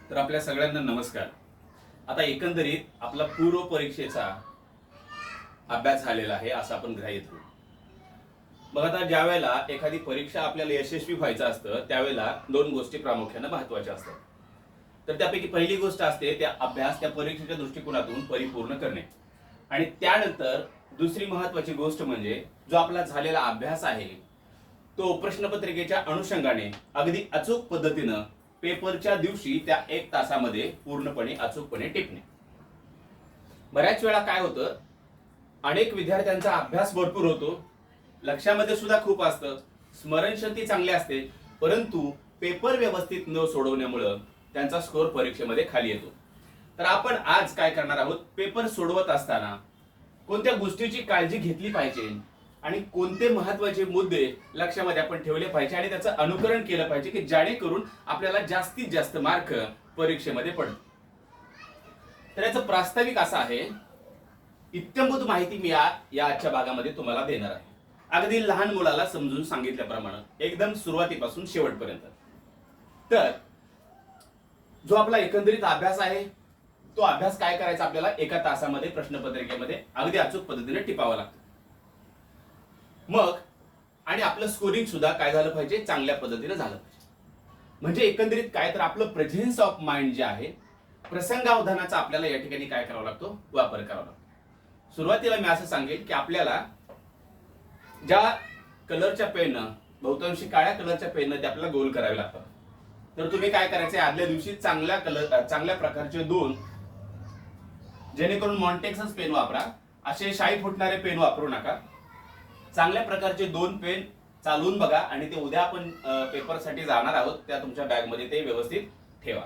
तर आपल्या सगळ्यांना नमस्कार. आता एकंदरीत आपला पूर्व परीक्षेचा अभ्यास झालेला आहे असं आपण गृहीत धरू. मग आता ज्या वेळेला एखादी परीक्षा आपल्याला यशस्वी व्हायचं असतं त्यावेळेला दोन गोष्टी प्रामुख्याने महत्त्वाच्या असतात. तर त्यापैकी पहिली गोष्ट असते त्या अभ्यास त्या परीक्षेच्या दृष्टिकोनातून परिपूर्ण करणे, आणि त्यानंतर दुसरी महत्त्वाची गोष्ट म्हणजे जो आपला झालेला अभ्यास आहे तो प्रश्नपत्रिकेच्या अनुषंगाने अगदी अचूक पद्धतीनं पेपरच्या दिवशी त्या 1 तासामध्ये पूर्णपणे अचूकपणे टिपणे. बऱ्याच वेळा काय होतं, अनेक विद्यार्थ्यांचा अभ्यास भरपूर होतो, लक्षामध्ये सुद्धा खूप असतं, स्मरणशक्ती चांगली असते, परंतु पेपर व्यवस्थित न सोडवण्यामुळं त्यांचा स्कोर परीक्षेमध्ये खाली येतो. तर आपण आज काय करणार आहोत, पेपर सोडवत असताना कोणत्या गोष्टीची काळजी घेतली पाहिजे आणि कोणते महत्त्वाचे मुद्दे लक्षामध्ये आपण ठेवले पाहिजे आणि त्याचं अनुकरण केलं पाहिजे की जेणेकरून आपल्याला जास्तीत जास्त मार्क परीक्षेमध्ये पडतील. तर याचं प्रास्ताविक असं आहे, इत्यंभूत माहिती मी या आजच्या भागामध्ये तुम्हाला देणार आहे, अगदी लहान मुलाला समजून सांगितल्याप्रमाणे एकदम सुरुवातीपासून शेवटपर्यंत. तर जो आपला एकंदरीत अभ्यास आहे तो अभ्यास काय करायचा, आपल्याला 1 तासामध्ये प्रश्नपत्रिकेमध्ये अगदी अचूक पद्धतीने टिपावा लागतो. मग आणि आपलं स्कोरिंग सुद्धा काय झालं पाहिजे, चांगल्या पद्धतीने झालं पाहिजे. म्हणजे एकंदरीत काय तर आपलं प्रेझेन्स ऑफ माइंड जे आहे, प्रसंगावधानाचा आपल्याला या ठिकाणी काय करावा लागतो, वापर करावा लागतो. सुरुवातीला मी असं सांगेल की आपल्याला ज्या कलरच्या पेननं, बहुतांशी काळ्या कलरच्या पेननं ते आपल्याला गोल करावे लागतात. तर तुम्ही काय करायचे, आदल्या दिवशी चांगल्या प्रकारचे दोन, जेणेकरून मॉन्टेक्सच पेन वापरा, असे शाई फुटणारे पेन वापरू नका. चांगल्या प्रकारचे 2 पेन चालवून बघा आणि ते उद्या आपण पेपरसाठी जाणार आहोत त्या तुमच्या बॅगमध्ये ते व्यवस्थित ठेवा.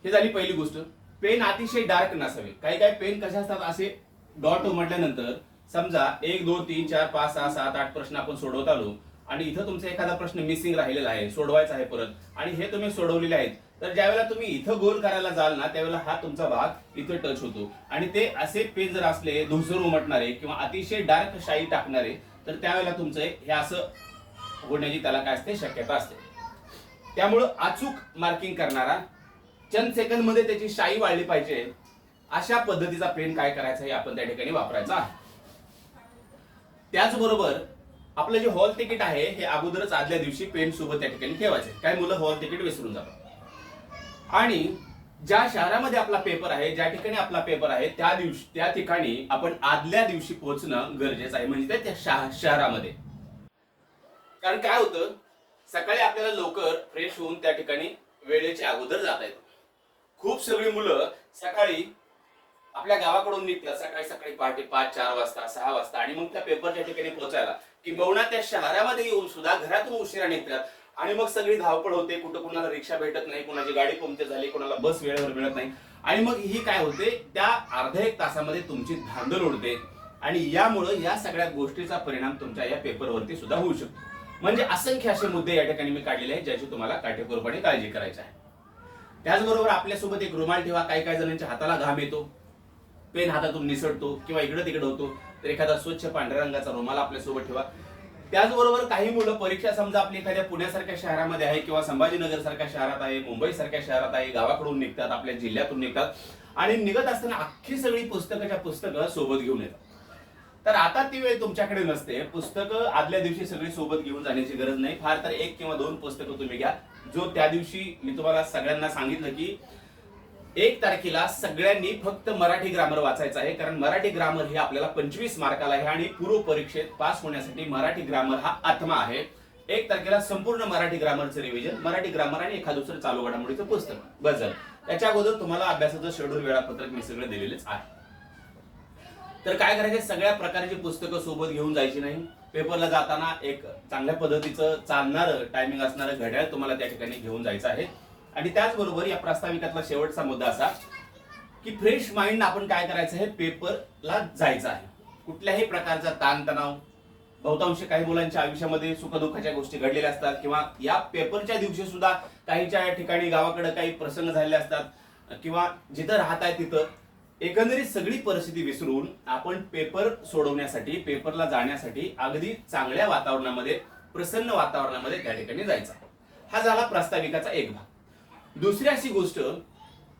ही झाली पहिली गोष्ट. पेन अतिशय डार्क नसावे. काही काही पेन कसे असतात, असे डॉट उमटल्यानंतर समजा 1 2 3 4 5 6 7 8 प्रश्न आपण सोडवत आलो आणि इथं तुमचा एखादा प्रश्न मिसिंग राहिलेला आहे, सोडवायचा आहे परत, आणि हे तुम्ही सोडवलेले आहेत, तर ज्यावेळेला तुम्ही इथं गोल करायला जाल ना त्यावेळेला हा तुमचा भाग इथं टच होतो. आणि ते असे पेन जर असले धुसर उमटणारे किंवा अतिशय डार्क शाई टाकणारे, तर त्यावेळेला तुमचं हे असं होण्याची त्याला काय असते, शक्यता असते. त्यामुळं अचूक मार्किंग करणारा, चंद सेकंद मध्ये त्याची शाई वाढली पाहिजे अशा पद्धतीचा पेन काय करायचा हे आपण त्या ठिकाणी वापरायचा आहे. त्याचबरोबर आपलं जे हॉल तिकीट आहे हे अगोदरच आदल्या दिवशी पेन सोबत त्या ठिकाणी ठेवायचे. काही मुलं हॉल तिकीट विसरून जातात. आणि ज्या शहरामध्ये आपला पेपर आहे, ज्या ठिकाणी आपला पेपर आहे त्या ठिकाणी आपण आदल्या दिवशी पोहोचणं गरजेचं आहे, म्हणजे त्या शहरामध्ये. कारण काय होतं, सकाळी आपल्याला लवकर फ्रेश होऊन त्या ठिकाणी वेळेच्या अगोदर जाता येतं. खूप सगळी मुलं सकाळी आपल्या गावाकडून निघतात, सकाळी पहाटे 5 4 वाजता 6 वाजता, आणि मग त्या पेपरच्या ठिकाणी पोहोचायला किंबहुना त्या शहरामध्ये येऊन सुद्धा घरातून उशिरा निघतात. आणि मग सगळी धावपळ होते, कुठं कुणाला रिक्षा भेटत नाही, कुणाची गाडी पंक्चर झाली, कुणाला बस वेळेवर मिळत नाही, आणि मग ही काय होते, त्या अर्ध्या 1 तासामध्ये तुमची धांदल उडते. आणि यामुळे या सगळ्या गोष्टीचा परिणाम तुमच्या या पेपरवरती सुद्धा होऊ शकतो. म्हणजे असंख्य असे मुद्दे या ठिकाणी मी काढलेले आहेत ज्याची तुम्हाला काटेकोरपणे काळजी करायची आहे. त्याचबरोबर आपल्यासोबत एक रुमाल ठेवा. काही जणांच्या हाताला घाम येतो, पेन हातातून निसटतो किंवा इकडं तिकडं होतो, तर एखादा स्वच्छ पांढऱ्या रंगाचा रुमाल आपल्यासोबत ठेवा. त्याचबरोबर काही मुलं परीक्षा समजा आपली एखाद्या पुण्यासारख्या शहरामध्ये आहे किंवा संभाजीनगर सारख्या शहरात आहे, मुंबई सारख्या शहरात आहे, गावाकडून निघतात, आपल्या जिल्ह्यातून निघतात, आणि निघत असताना अख्खी सगळी पुस्तकं सोबत घेऊन येतात. तर आता ती वेळ तुमच्याकडे नसते. पुस्तकं आदल्या दिवशी सगळी सोबत घेऊन जाण्याची गरज नाही. फार तर 1 किंवा 2 पुस्तकं तुम्ही घ्या. जो त्या दिवशी मी तुम्हाला सगळ्यांना सांगितलं की 1 तारखेला सगळ्यांनी फक्त मराठी ग्रामर वाचायचं आहे, कारण मराठी ग्रामर हे आपल्याला 25 मार्काला आहे आणि पूर्व परीक्षेत पास होण्यासाठी मराठी ग्रामर हा आत्मा आहे. 1 तारखेला संपूर्ण मराठी ग्रामरचं रिव्हिजन, मराठी ग्रामर आणि एखादं दुसरं चालू घडामोडीचं पुस्तक, बस झालं. त्याच्या अगोदर तुम्हाला अभ्यासाचं शेड्यूल वेळापत्रक मी सगळं दिलेलेच आहे. तर काय करायचं, सगळ्या प्रकारची पुस्तकं सोबत घेऊन जायची नाही. पेपरला जाताना एक चांगल्या पद्धतीचं चालणारं टायमिंग असणारं घड्याळ तुम्हाला त्या ठिकाणी घेऊन जायचं आहे. आणि त्याचबरोबर या प्रास्ताविकातला शेवटचा मुद्दा असा की फ्रेश माइंड आपण काय करायचं आहे, पेपरला जायचं आहे. कुठल्याही प्रकारचा ताणतणाव, बहुतांशी काही मुलांच्या आयुष्यामध्ये सुखदुःखाच्या गोष्टी घडलेल्या असतात किंवा या पेपरच्या दिवशी सुद्धा काहीच्या ठिकाणी गावाकडे काही प्रसंग झालेले असतात किंवा जिथं राहत आहे तिथं, एकंदरीत सगळी परिस्थिती विसरून आपण पेपर सोडवण्यासाठी, पेपरला जाण्यासाठी अगदी चांगल्या वातावरणामध्ये, प्रसन्न वातावरणामध्ये त्या ठिकाणी जायचं. हा झाला प्रास्ताविकाचा एक भाग. दुसरी अशी गोष्ट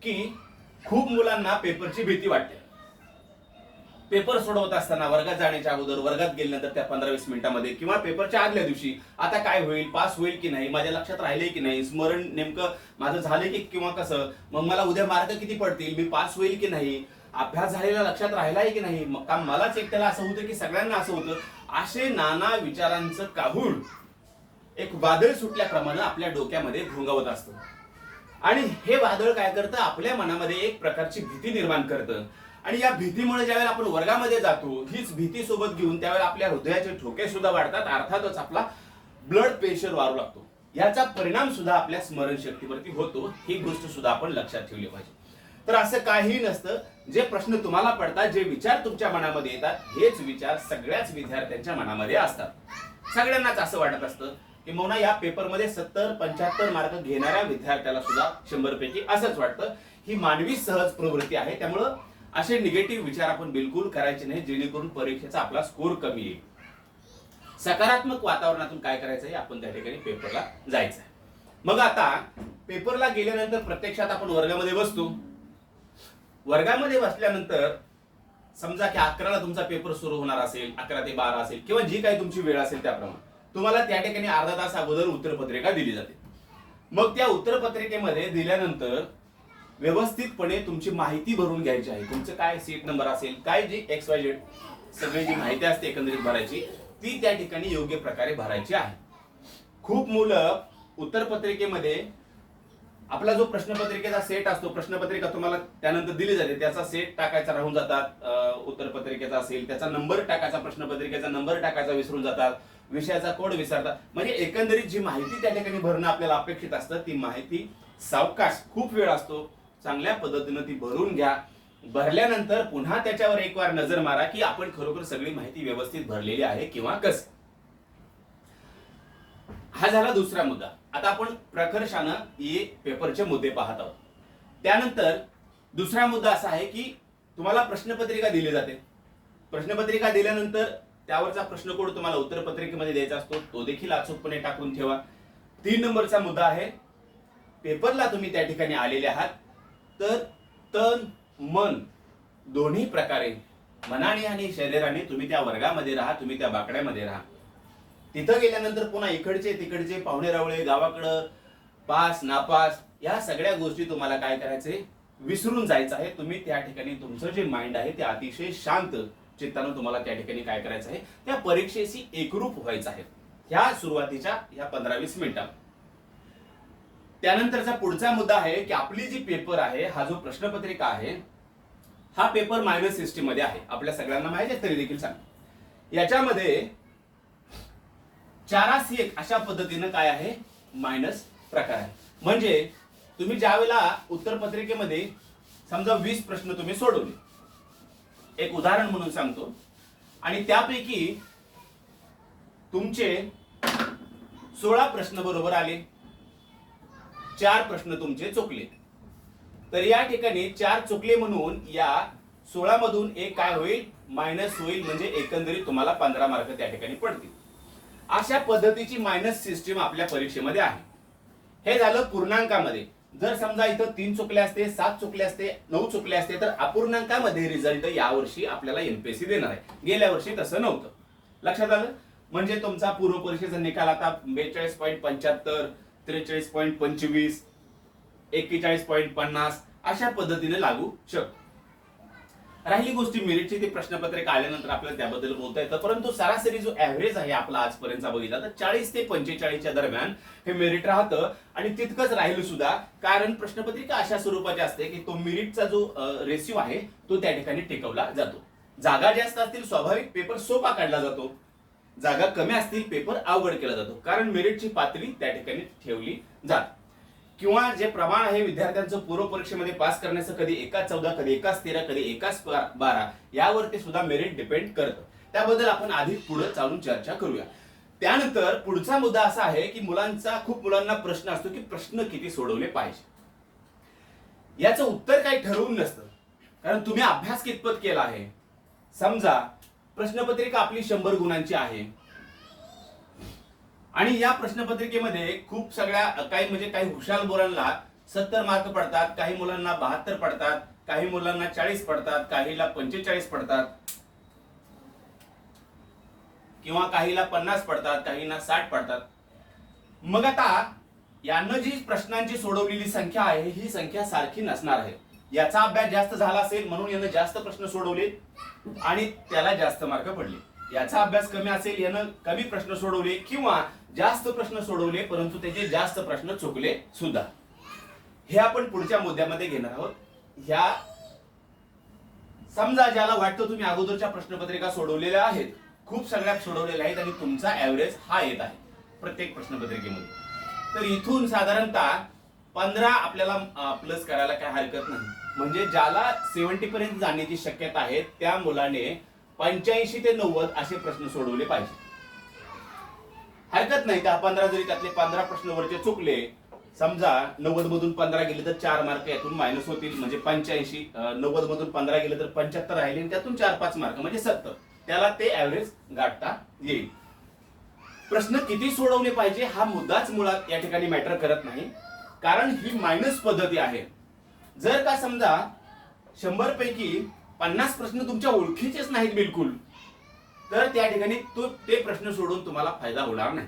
की खूप मुलांना पेपरची भीती वाटते. पेपर सोडवत असताना वर्गात जाण्याच्या अगोदर, वर्गात गेल्यानंतर त्या 15-20 मिनिटांमध्ये किंवा पेपरच्या आदल्या दिवशी आता काय होईल, पास होईल की नाही, माझ्या लक्षात राहिले की नाही, स्मरण नेमकं माझं झालं की किंवा कसं, मग मला उद्या मार्क किती पडतील, मी पास होईल की नाही, अभ्यास झालेला लक्षात राहिलाय की नाही, मग का मलाच एकट्याला असं होतं की सगळ्यांना असं होतं, असे नाना विचारांचं काहूळ एक वादळ सुटल्याप्रमाणे आपल्या डोक्यामध्ये घोंगावत असतं. आणि हे वादळ काय करतं, आपल्या मनामध्ये एक प्रकारची भीती निर्माण करतं. आणि या भीतीमुळे ज्यावेळेला आपण वर्गामध्ये जातो, हीच भीती सोबत घेऊन त्यावेळेला आपल्या हृदयाचे ठोके सुद्धा वाढतात, अर्थातच आपला ब्लड प्रेशर वाढू लागतो. याचा परिणाम सुद्धा आपल्या स्मरणशक्तीवरती होतो. ही गोष्ट सुद्धा आपण लक्षात ठेवली पाहिजे. तर असं काही नसतं. जे प्रश्न तुम्हाला पडतात, जे विचार तुमच्या मनामध्ये येतात, हेच विचार सगळ्याच विद्यार्थ्यांच्या मनामध्ये असतात. सगळ्यांनाच असं वाटत असतं की मौना या पेपरमध्ये 70-75 मार्क घेणाऱ्या विद्यार्थ्याला सुद्धा 100 पैकी असंच वाटतं. ही मानवी सहज प्रवृत्ती आहे. त्यामुळं असे निगेटिव्ह विचार आपण बिलकुल करायचे नाही, जेणेकरून परीक्षेचा आपला स्कोर कमी येईल. सकारात्मक वातावरणातून काय करायचं आहे, आपण त्या ठिकाणी पेपरला जायचं आहे. मग आता पेपरला गेल्यानंतर प्रत्यक्षात आपण वर्गामध्ये बसतो. वर्गामध्ये बसल्यानंतर समजा की 11ला तुमचा पेपर सुरू होणार असेल, 11 ते 12 असेल किंवा जी काही तुमची वेळ असेल त्याप्रमाणे तुम्हाला त्या ठिकाणी अर्धा तास अगोदर उत्तरपत्रिका दिली जाते. मग त्या उत्तरपत्रिकेमध्ये दिल्यानंतर व्यवस्थितपणे तुमची माहिती भरून घ्यायची आहे. तुमचं काय सीट नंबर असेल, काय जी XYZ सगळी जी माहिती असते एकंदरीत भरायची, ती त्या ठिकाणी योग्य प्रकारे भरायची आहे. खूप मुलं उत्तरपत्रिकेमध्ये आपला जो प्रश्नपत्रिकेचा सेट असतो, प्रश्नपत्रिका तुम्हाला त्यानंतर दिली जाते, त्याचा सेट टाकायचा राहून जातात. उत्तरपत्रिकेचा असेल त्याचा नंबर टाकायचा, प्रश्नपत्रिकेचा नंबर टाकायचा विसरून जातात, विषयाचा कोड विसरतात. म्हणजे एकंदरीत जी माहिती त्या ठिकाणी भरणं आपल्याला अपेक्षित असतं, ती माहिती सावकाश, खूप वेळ असतो, चांगल्या पद्धतीनं ती भरून घ्या. भरल्यानंतर पुन्हा त्याच्यावर एक वार नजर मारा की आपण खरोखर सगळी माहिती व्यवस्थित भरलेली आहे किंवा कसं. हा झाला दुसरा मुद्दा. आता आपण प्रकर्षानं हे पेपरचे मुद्दे पाहत आहोत. त्यानंतर दुसरा मुद्दा असा आहे की तुम्हाला प्रश्नपत्रिका दिली जाते. प्रश्नपत्रिका दिल्यानंतर त्यावरचा प्रश्नकोड तुम्हाला उत्तरपत्रिकेमध्ये द्यायचा असतो, तो देखील अचूकपणे टाकून ठेवा. 3 नंबरचा मुद्दा आहे, पेपरला तुम्ही त्या ठिकाणी आलेले आहात तर तन मन दोन्ही प्रकारे, मनाने आणि शरीराने तुम्ही त्या वर्गामध्ये राहा, तुम्ही त्या बाकड्यामध्ये राहा. तिथं गेल्यानंतर पुन्हा इकडचे तिकडचे पाहुणे रावळे, गावाकडं पास नापास, या सगळ्या गोष्टी तुम्हाला काय करायचंय, विसरून जायचं आहे. तुम्ही त्या ठिकाणी तुमचं जे माइंड आहे ते अतिशय शांत चित्तानं तुम्हाला त्या ठिकाणी काय करायचं आहे, त्या परीक्षेशी एकरूप व्हायचं आहे ह्या सुरुवातीच्या ह्या 15-20 मिनिटात. त्यानंतरचा पुढचा मुद्दा आहे की आपली जी पेपर आहे, हा जो प्रश्नपत्रिका आहे, हा पेपर मायनस सिस्टीम मध्ये आहे. आपल्या सगळ्यांना माहिती आहे, तरी देखील सांग, याच्यामध्ये 4-1 अशा पद्धतीनं काय आहे, मायनस प्रकार आहे. म्हणजे तुम्ही ज्या वेळेला उत्तरपत्रिकेमध्ये समजा 20 प्रश्न तुम्ही सोडवले, एक उदाहरण म्हणून सांगतो, आणि त्यापैकी तुमचे 16 प्रश्न बरोबर आले, 4 प्रश्न तुमचे चुकले, तर या ठिकाणी 4 चुकले म्हणून या 16 मधून एक काय होईल, मायनस होईल. म्हणजे एकंदरीत तुम्हाला 15 मार्क त्या ठिकाणी पडतील. अशा पद्धतीची मायनस सिस्टीम आपल्या परीक्षेमध्ये आहे. हे झालं पूर्णांकामध्ये. जर समजा इथं 3 चुकले असते, 7 चुकले असते, 9 चुकले असते, तर अपूर्णांकामध्ये रिझल्ट यावर्षी आपल्याला एमपीएससी देणार आहे. गेल्या वर्षी तसं नव्हतं. लक्षात आलं. म्हणजे तुमचा पूर्व परीक्षेचा निकाल आता 42.75, 43.25, 41.50 अशा पद्धतीने लागू शकतो. राहिली गोष्टी मेरिटची, ती प्रश्नपत्रिका आल्यानंतर आपल्याला त्याबद्दल बोलता येतं. परंतु सरासरी जो ऍव्हरेज आहे आपला आजपर्यंतचा बघितला तर 40 ते 45 दरम्यान हे मेरिट राहतं. आणि तितकंच राहिलं सुद्धा, कारण प्रश्नपत्रिका अशा स्वरूपाची असते की तो मेरिटचा जो रेशिओ आहे तो त्या ठिकाणी टिकवला जातो. जागा जास्त असतील स्वाभाविक पेपर सोपा काढला जातो, जागा कमी असतील पेपर अवघड केला जातो, कारण मेरिटची पातळी त्या ठिकाणी ठेवली जाते. किंवा जे प्रमाण आहे विद्यार्थ्यांचं पूर्व परीक्षेमध्ये पास करण्याचं, कधी 1/14, कधी 1/13, कधी 1/12, यावरती सुद्धा मेरिट डिपेंड करतं. त्याबद्दल आपण आधी पुढे चालून चर्चा करूया. त्यानंतर पुढचा मुद्दा असा आहे की खूप मुलांना प्रश्न असतो की प्रश्न किती सोडवले पाहिजे. याचं उत्तर काही ठरवून नसतं, कारण तुम्ही अभ्यास कितपत केला आहे. समजा प्रश्नपत्रिका आपली 100 गुणांची आहे आणि या प्रश्नपत्रिकेमध्ये खूप सगळ्या काही हुशार मुलांना 70 मार्क पडतात, काही मुलांना 72 पडतात, काही मुलांना 40 पडतात, काहीला 45 पडतात किंवा काहीला 50 पडतात, काहींना 60 पडतात. मग आता यानं जी प्रश्नांची सोडवलेली संख्या आहे ही संख्या सारखी नसणार आहे. याचा अभ्यास जास्त झाला असेल म्हणून यानं जास्त प्रश्न सोडवले आणि त्याला जास्त मार्क पडले. याचा अभ्यास कमी असेल यानं कमी प्रश्न सोडवले किंवा जास्त प्रश्न सोडवले परंतु त्याचे जास्त प्रश्न चुकले सुद्धा. हे आपण पुढच्या मुद्द्यामध्ये घेणार आहोत. ह्या समजा ज्याला वाटतं तुम्ही अगोदरच्या प्रश्नपत्रिका सोडवलेल्या आहेत, खूप सगळ्या सोडवलेल्या आहेत आणि तुमचा ऍव्हरेज हा येत आहे प्रत्येक प्रश्नपत्रिकेमध्ये, तर इथून साधारणतः 15 आपल्याला प्लस करायला काय हरकत नाही. म्हणजे ज्याला 70 पर्यंत जाण्याची शक्यता आहे त्या मुलाने 85 ते 90 असे प्रश्न सोडवले पाहिजे. हरकत नाही का 15 जरी त्यातले 15 प्रश्न वरचे चुकले, समजा 90 मधून 15 गेले तर 4 मार्क यातून मायनस होतील, म्हणजे 85. 90 मधून 15 गेले तर 75 राहिले आणि त्यातून 4-5 मार्क म्हणजे 70. त्याला ते ऍव्हरेज गाठता येईल. प्रश्न किती सोडवले पाहिजे हा मुद्दाच मुळात या ठिकाणी मॅटर करत नाही, कारण ही मायनस पद्धती आहे. जर का समजा 100 पैकी 50 प्रश्न तुमच्या ओळखीचेच नाहीत बिलकुल, तर त्या ठिकाणी ते प्रश्न सोडून तुम्हाला फायदा होणार नाही.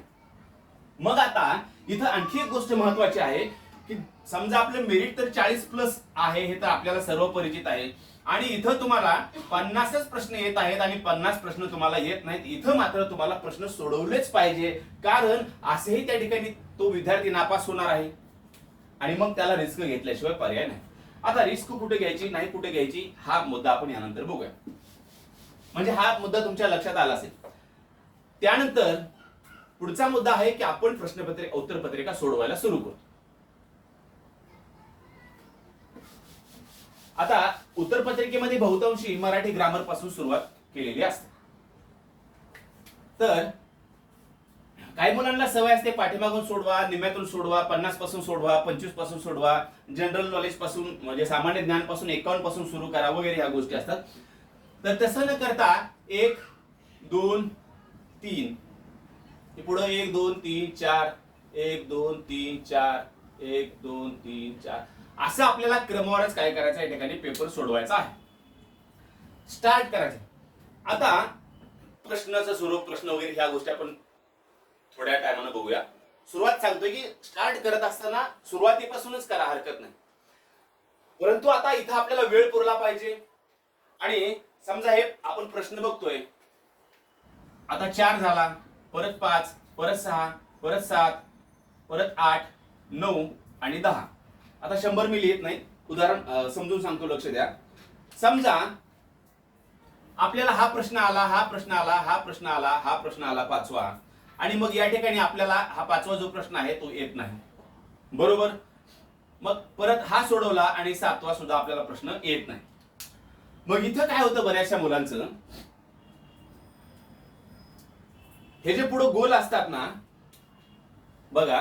मग आता इथं आणखी एक गोष्ट महत्वाची आहे की समजा आपलं मेरिट तर 40 प्लस आहे हे तर आपल्याला सर्व परिचित आहे आणि इथं तुम्हाला 50च प्रश्न येत आहेत आणि 50 प्रश्न तुम्हाला येत नाहीत. इथं मात्र तुम्हाला प्रश्न सोडवलेच पाहिजे, कारण असेही त्या ठिकाणी तो विद्यार्थी नापास होणार आहे आणि मग त्याला रिस्क घेतल्याशिवाय पर्याय नाही. आता रिस्क कुठे घ्यायची नाही कुठे घ्यायची हा मुद्दा आपण यानंतर बघूया. म्हणजे हा मुद्दा तुमच्या लक्षात आला असेल. त्यानंतर पुढचा मुद्दा आहे की आपण उत्तरपत्रिका सोडवायला सुरू करतो. आता उत्तरपत्रिकेमध्ये बहुतांशी मराठी ग्रामर पासून सुरुवात केलेली असते. तर काही मुलांना सवय असते पाठीमागून सोडवा, निम्यातून सोडवा, 50 पासून सोडवा, 25 पासून सोडवा, जनरल नॉलेज पासून म्हणजे सामान्य ज्ञान पासून 51 पासून सुरू करा वगैरे ह्या गोष्टी असतात. तर तसं न करता 1 2 3 पुढे 1 2 3 4 1 2 3 4 1 2 3 4 असं आपल्याला क्रमवारच काय करायचं या ठिकाणी पेपर सोडवायचा आहे. स्टार्ट करायचं. आता प्रश्नाचं स्वरूप प्रश्न वगैरे ह्या गोष्टी आपण थोड्या टायमानं बघूया. सुरुवात सांगतोय की स्टार्ट करत असताना सुरुवातीपासूनच करा, हरकत नाही. परंतु आता इथं आपल्याला वेळ पुरला पाहिजे आणि समजा हे आपण प्रश्न बघतोय, आता 4 झाला, परत 5, परत 6, परत 7, परत 8, 9 आणि 10. आता 100 मी लिहित नाही, उदाहरण समजून सांगतो, लक्ष द्या. समजा आपल्याला हा प्रश्न आला, हा प्रश्न आला, हा प्रश्न आला, हा प्रश्न आला 5वा आणि मग या ठिकाणी आपल्याला हा 5वा जो प्रश्न आहे तो येत नाही, बरोबर. मग परत हा सोडवला आणि 7वा सुद्धा आपल्याला प्रश्न येत नाही. मग इथं काय होतं बऱ्याचशा मुलांचं, हे जे पुढे गोल असतात ना बघा,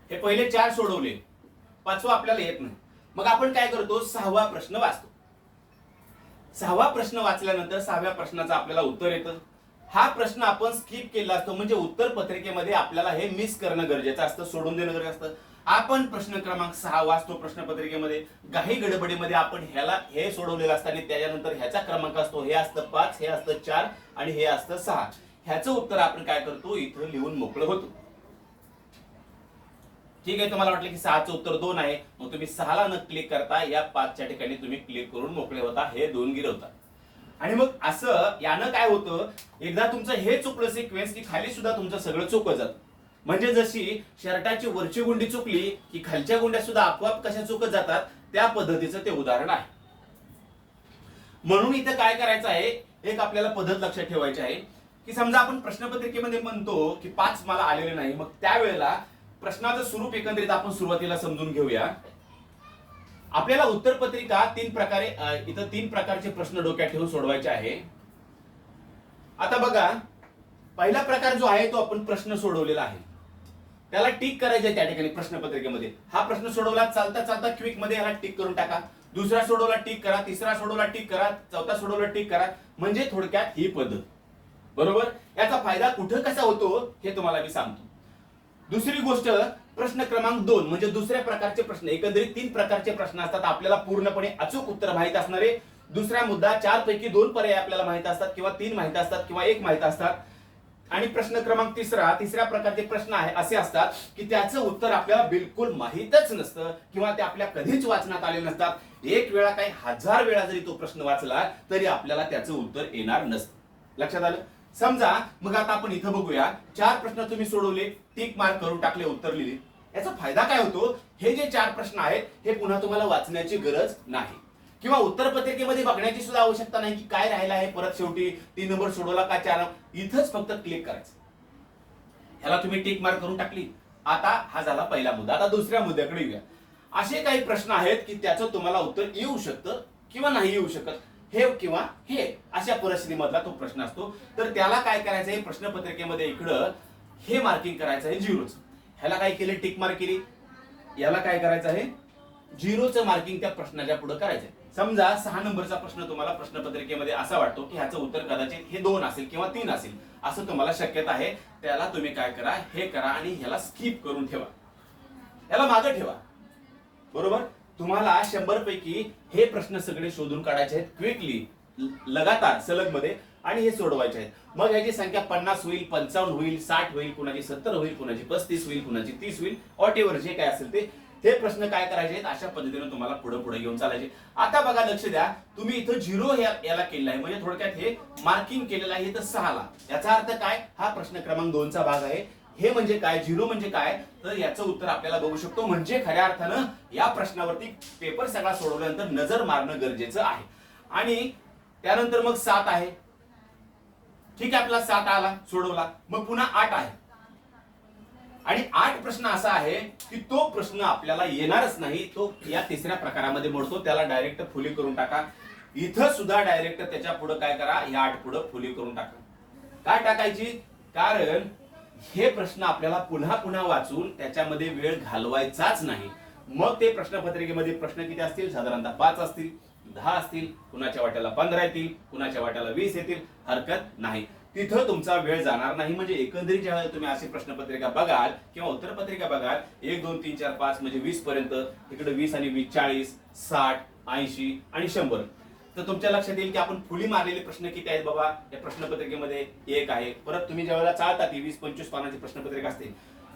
हे पहिले 4 सोडवले, 5वा आपल्याला येत नाही. मग आपण काय करतो, 6वा प्रश्न वाचतो. 6वा प्रश्न वाचल्यानंतर 6व्या प्रश्नाचं आपल्याला उत्तर येतं. हा प्रश्न आपण स्किप केला असतो, म्हणजे उत्तर पत्रिकेमध्ये आपल्याला हे मिस करणं गरजेचं असतं, सोडून देणं गरजेचं असतं. आपण प्रश्न क्रमांक 6 वाचतो प्रश्नपत्रिकेमध्ये, काही गडबडीमध्ये आपण हे सोडवलेलं असतं आणि त्याच्यानंतर ह्याचा क्रमांक असतो, हे असतं 5, हे असतं 4 आणि हे असतं 6. ह्याचं उत्तर आपण काय करतो, इथं लिहून मोकळं होतो. ठीक आहे, तुम्हाला वाटलं की 6चं उत्तर 2 आहे, मग तुम्ही 6ला न क्लिक करता या 5च्या ठिकाणी तुम्ही क्लिक करून मोकळे होता, हे 2 गिरवता. आणि मग असं यानं काय होतं, एकदा तुमचं हे चुकलं सिक्वेन्स की खाली सुद्धा तुमचं सगळं चुकत जातं. म्हणजे जशी शर्टाची वरची गुंडी चुकली की खालच्या गुंड्या सुद्धा आपोआप कशा चुकत जातात, त्या पद्धतीचं ते उदाहरण आहे. म्हणून इथं काय करायचं आहे, एक आपल्याला पद्धत लक्षात ठेवायची आहे की समजा आपण प्रश्नपत्रिकेमध्ये म्हणतो की 5 मला आलेले नाही, मग त्यावेळेला प्रश्नाचं स्वरूप एकंदरीत आपण सुरुवातीला समजून घेऊया. आपल्याला उत्तरपत्रिका 3 प्रकारे इथं 3 प्रकारचे प्रश्न डोक्यात ठेवून सोडवायचे आहे. आता बघा, पहिला प्रकार जो आहे तो आपण प्रश्न सोडवलेला आहे. त्याला टिक करायचे त्या ठिकाणी प्रश्नपत्रिकेमध्ये. हा प्रश्न सोडवला, चालता चालता क्विक मध्ये याला टिक करून टाका. दुसरा सोडवला टिक करा, तिसरा सोडवला टिक करा, चौथा सोडवला टिक करा. म्हणजे थोडक्यात ही पद्धत. बरोबर. याचा फायदा कुठं कसा होतो हे तुम्हाला मी सांगतो. दुसरी गोष्ट, प्रश्न क्रमांक 2 म्हणजे दुसऱ्या प्रकारचे प्रश्न. एकंदरीत 3 प्रकारचे प्रश्न असतात. आपल्याला पूर्णपणे अचूक उत्तर माहित असणारे. दुसरा मुद्दा, 4 पैकी 2 पर्याय आपल्याला माहित असतात किंवा 3 माहित असतात किंवा 1 माहित असतात. आणि प्रश्न क्रमांक तिसऱ्या प्रकारचे प्रश्न आहे असे असतात की त्याचं उत्तर आपल्याला बिलकुल माहीतच नसतं किंवा ते आपल्या कधीच वाचनात आले नसतात. एक वेळा काही 1000 वेळा जरी तो प्रश्न वाचला तरी आपल्याला त्याचं उत्तर येणार नसतं. लक्षात आलं. समजा मग आता आपण इथं बघूया, 4 प्रश्न तुम्ही सोडवले, टिक मार्क करून टाकले, उत्तर लिहिले. याचा फायदा काय होतो, हे जे 4 प्रश्न आहेत हे पुन्हा तुम्हाला वाचण्याची गरज नाही किंवा उत्तर पत्रिकेमध्ये बघण्याची सुद्धा आवश्यकता नाही की काय राहिला आहे. परत शेवटी 3 नंबर सोडवला का 4, इथंच फक्त क्लिक करायचं. ह्याला तुम्ही टिक मार्क करून टाकली. आता हा झाला पहिला मुद्दा. आता दुसऱ्या मुद्द्याकडे येऊया. असे काही प्रश्न आहेत की त्याचं तुम्हाला उत्तर येऊ शकतं किंवा नाही येऊ शकत. हे किंवा हे अशा परिस्थितीमधला तो प्रश्न असतो. तर त्याला काय करायचं आहे, प्रश्नपत्रिकेमध्ये इकडं हे मार्किंग करायचं आहे 0च. ह्याला काय केले, टिक मार्क केली. याला काय करायचं आहे, 0चं मार्किंग त्या प्रश्नाच्या पुढे करायचंय. समजा 6 नंबरचा प्रश्न तुम्हाला प्रश्नपत्रिकेमध्ये असा वाटतो की ह्याचं उत्तर कदाचित हे 2 असेल किंवा 3 असेल असं तुम्हाला शक्यता आहे. त्याला तुम्ही काय करा, हे करा आणि ह्याला स्किप करून ठेवा, याला मागे ठेवा. बरोबर. तुम्हाला 100 पैकी हे प्रश्न सगळे शोधून काढायचे आहेत क्विकली, लगातार सलग मध्ये, आणि हे सोडवायचे आहेत. मग याची संख्या 50 होईल, 55 होईल, 60 होईल, कुणाची 70 होईल, कुणाची 35 होईल, कुणाची 30 होईल, व्हॉट एव्हर जे काय असेल ते प्रश्न काय करायचे आहेत, अशा पद्धतीने तुम्हाला पुढे पुढे घेऊन चालायचे. आता बघा, लक्ष द्या, तुम्ही इथं 0 याला केलेलं आहे म्हणजे थोडक्यात हे मार्किंग केलेलं आहे इथं 6 ला. याचा अर्थ काय, हा प्रश्न क्रमांक 2 चा भाग आहे. हे म्हणजे काय, 0 म्हणजे काय, तर याचं उत्तर आपल्याला बघू शकतो. म्हणजे खऱ्या अर्थानं या प्रश्नावरती पेपर सगळा सोडवल्यानंतर नजर मारणं गरजेचं आहे. आणि त्यानंतर मग 7 आहे. ठीक आहे, आपला 7 आला, सोडवला. मग पुन्हा 8 आहे. आणि 8 प्रश्न असा आहे की तो प्रश्न आपल्याला येणारच नाही. तो या तिसऱ्या प्रकारामध्ये मोडतो. त्याला डायरेक्ट फुली करून टाका. इथं सुद्धा डायरेक्ट त्याच्या पुढे काय करा, या 8 पुढे फुली करून टाका. काय टाकायची, कारण हे प्रश्न आपल्याला पुन्हा पुन्हा वाचून त्याच्यामध्ये वेळ घालवायचाच नाही. मग ते प्रश्नपत्रिकेमध्ये प्रश्न किती असतील, साधारणतः 5 असतील, 10 असतील, कुणाच्या वाट्याला 15 येतील, कुणाच्या वाट्याला 20 येतील, हरकत नाही. तिथं तुमचा वेळ जाणार नाही. म्हणजे एकंदरीत जेव्हा तुम्ही अशी प्रश्नपत्रिका बघाल किंवा उत्तरपत्रिका बघाल, 1 2 3 4 5 म्हणजे 20 पर्यंत, इकडे 20 आणि 20 40, 60, 80 आणि 100, तर तुमच्या लक्षात येईल की आपण फुली मारलेले प्रश्न किती आहेत बाबा या प्रश्नपत्रिकेमध्ये, 1 आहे. परत तुम्ही ज्यावेळेला चालता ती 20-25 पानाची प्रश्नपत्रिका असते,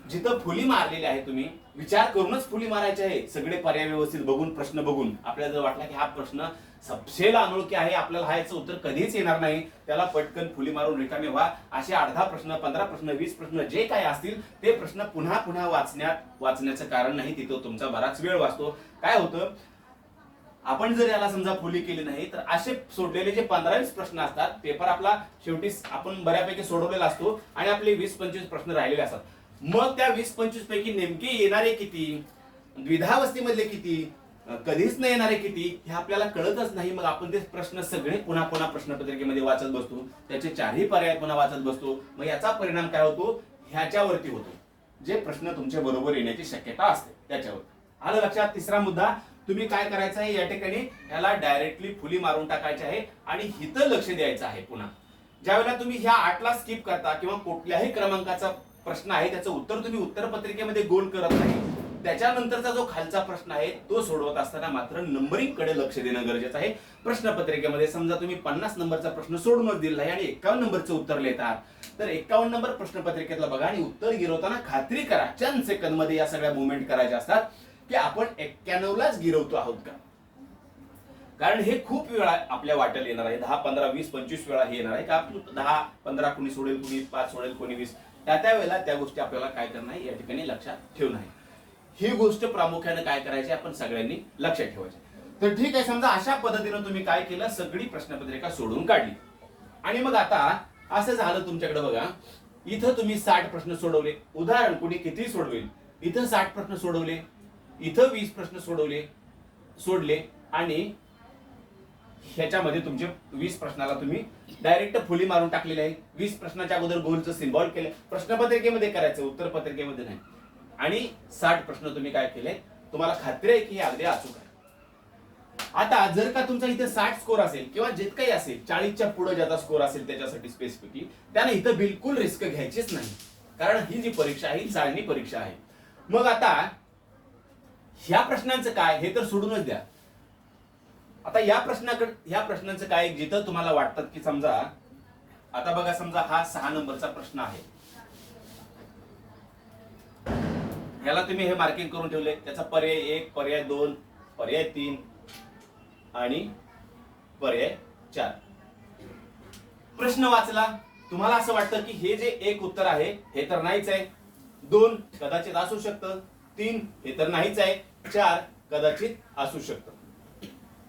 जिथं फुली मारलेली आहे तुम्ही विचार करूनच फुली मारायची आहे. सगळे पर्याय व्यवस्थित बघून, प्रश्न बघून. आपल्याला जर वाटला की हा प्रश्न सबसेला अनोळखी आहे, आपल्याला हा याचं उत्तर कधीच येणार नाही, त्याला पटकन फुली मारून रिकामे व्हा. असे 18 प्रश्न, 15 प्रश्न, 20 प्रश्न जे काय असतील ते प्रश्न पुन्हा पुन्हा वाचण्याचं कारण नाही. तिथं तुमचा बराच वेळ वाचतो. काय होतं, आपण जर याला समजा फुली केली नाही तर असे सोडलेले जे 15-20 प्रश्न असतात, पेपर आपला शेवटी आपण बऱ्यापैकी सोडवलेला असतो आणि आपले 20-25 प्रश्न राहिलेले असतात. मग त्या 20-25 पैकी नेमके येणारे किती, द्विधावस्थेमधले किती, कधीच नाही येणारे किती, हे आपल्याला कळतच नाही. मग आपण ते प्रश्न सगळे पुन्हा पुन्हा प्रश्नपत्रिकेमध्ये वाचत बसतो, त्याचे 4ही पर्याय पुन्हा वाचत बसतो. मग याचा परिणाम काय होतो, ह्याच्यावरती होतो, जे प्रश्न तुमच्या बरोबर येण्याची शक्यता असते त्याच्यावर. आलं लक्षात. तिसरा मुद्दा, तुम्ही काय करायचं आहे, या ठिकाणी याला डायरेक्टली फुली मारून टाकायची आहे आणि हिथं लक्ष द्यायचं आहे. पुन्हा ज्यावेळेला तुम्ही ह्या 8ला स्किप करता किंवा कुठल्याही क्रमांकाचा प्रश्न आहे त्याचं उत्तर तुम्ही उत्तरपत्रिकेमध्ये गोल करत नाही, त्याच्यानंतरचा जो खालचा प्रश्न आहे तो सोडवत असताना मात्र नंबरिंग कडे लक्ष देणं गरजेचं आहे. प्रश्नपत्रिकेमध्ये समजा तुम्ही 50 नंबरचा प्रश्न सोडूनच दिला आहे आणि 51 नंबरचं उत्तर लिहितात, तर 51 नंबर प्रश्नपत्रिकेतला बघा आणि उत्तर गिरवताना खात्री करा, चंद सेकंद मध्ये या सगळ्या मुवमेंट करायच्या असतात की आपण 91लाच गिरवतो आहोत का. कारण हे खूप वेळा आपल्या वाट्याला येणार आहे, 10 15 20 25 वेळा हे येणार आहे का 10 15 कुणी सोडेल, कुणी 5 सोडेल, कुणी 20. त्या वेळेला त्या गोष्टी आपल्याला काय करणं आहे, या ठिकाणी लक्षात ठेवणं आहे. ही गोष्ट प्रामुख्याने काय करायची, आपण सगळ्यांनी लक्षात ठेवायची. तर ठीक आहे, समजा अशा पद्धतीने तुम्ही काय केलं, सगळी प्रश्नपत्रिका सोडून काढली. आणि मग आता असं झालं तुमच्याकडे बघा, इथं तुम्ही 60 प्रश्न सोडवले. उदाहरण कुणी किती सोडवेल, इथं 60 प्रश्न सोडवले, इथं 20 प्रश्न सोडले आणि ह्याच्यामध्ये तुमचे 20 प्रश्नाला तुम्ही डायरेक्ट फुली मारून टाकलेले आहे. 20 प्रश्नाच्या अगोदर गोलचं सिम्बॉल केलं. प्रश्नपत्रिकेमध्ये करायचं, उत्तरपत्रिकेमध्ये नाही. आणि 60 प्रश्न तुम्ही काय केले, तुम्हाला खात्री आहे की हे अगदी अचूक आहे. आता जर का तुमचा इथे 60 स्कोर असेल किंवा जे काही असेल 40च्या पुढे ज्याचा स्कोर असेल त्याच्यासाठी स्पेसिफिकली, त्याने इथं बिलकुल रिस्क घ्यायचीच नाही, कारण ही जी परीक्षा आहे ही चाळणी परीक्षा आहे. मग आता ह्या प्रश्नांचं काय हे तर सोडूनच द्या. आता या प्रश्नांचं काय, जिथं तुम्हाला वाटतं की समजा आता बघा, समजा हा 6 नंबरचा प्रश्न आहे, याला तुम्ही हे मार्किंग करून ठेवले, त्याचा पर्याय 1, पर्याय 2, पर्याय 3 आणि पर्याय 4. प्रश्न वाचला, तुम्हाला असं वाटतं की हे जे एक उत्तर आहे हे तर नाहीच आहे, 2 कदाचित असू शकतं, 3 हे तर नाहीच आहे, 4 कदाचित असू शकतं.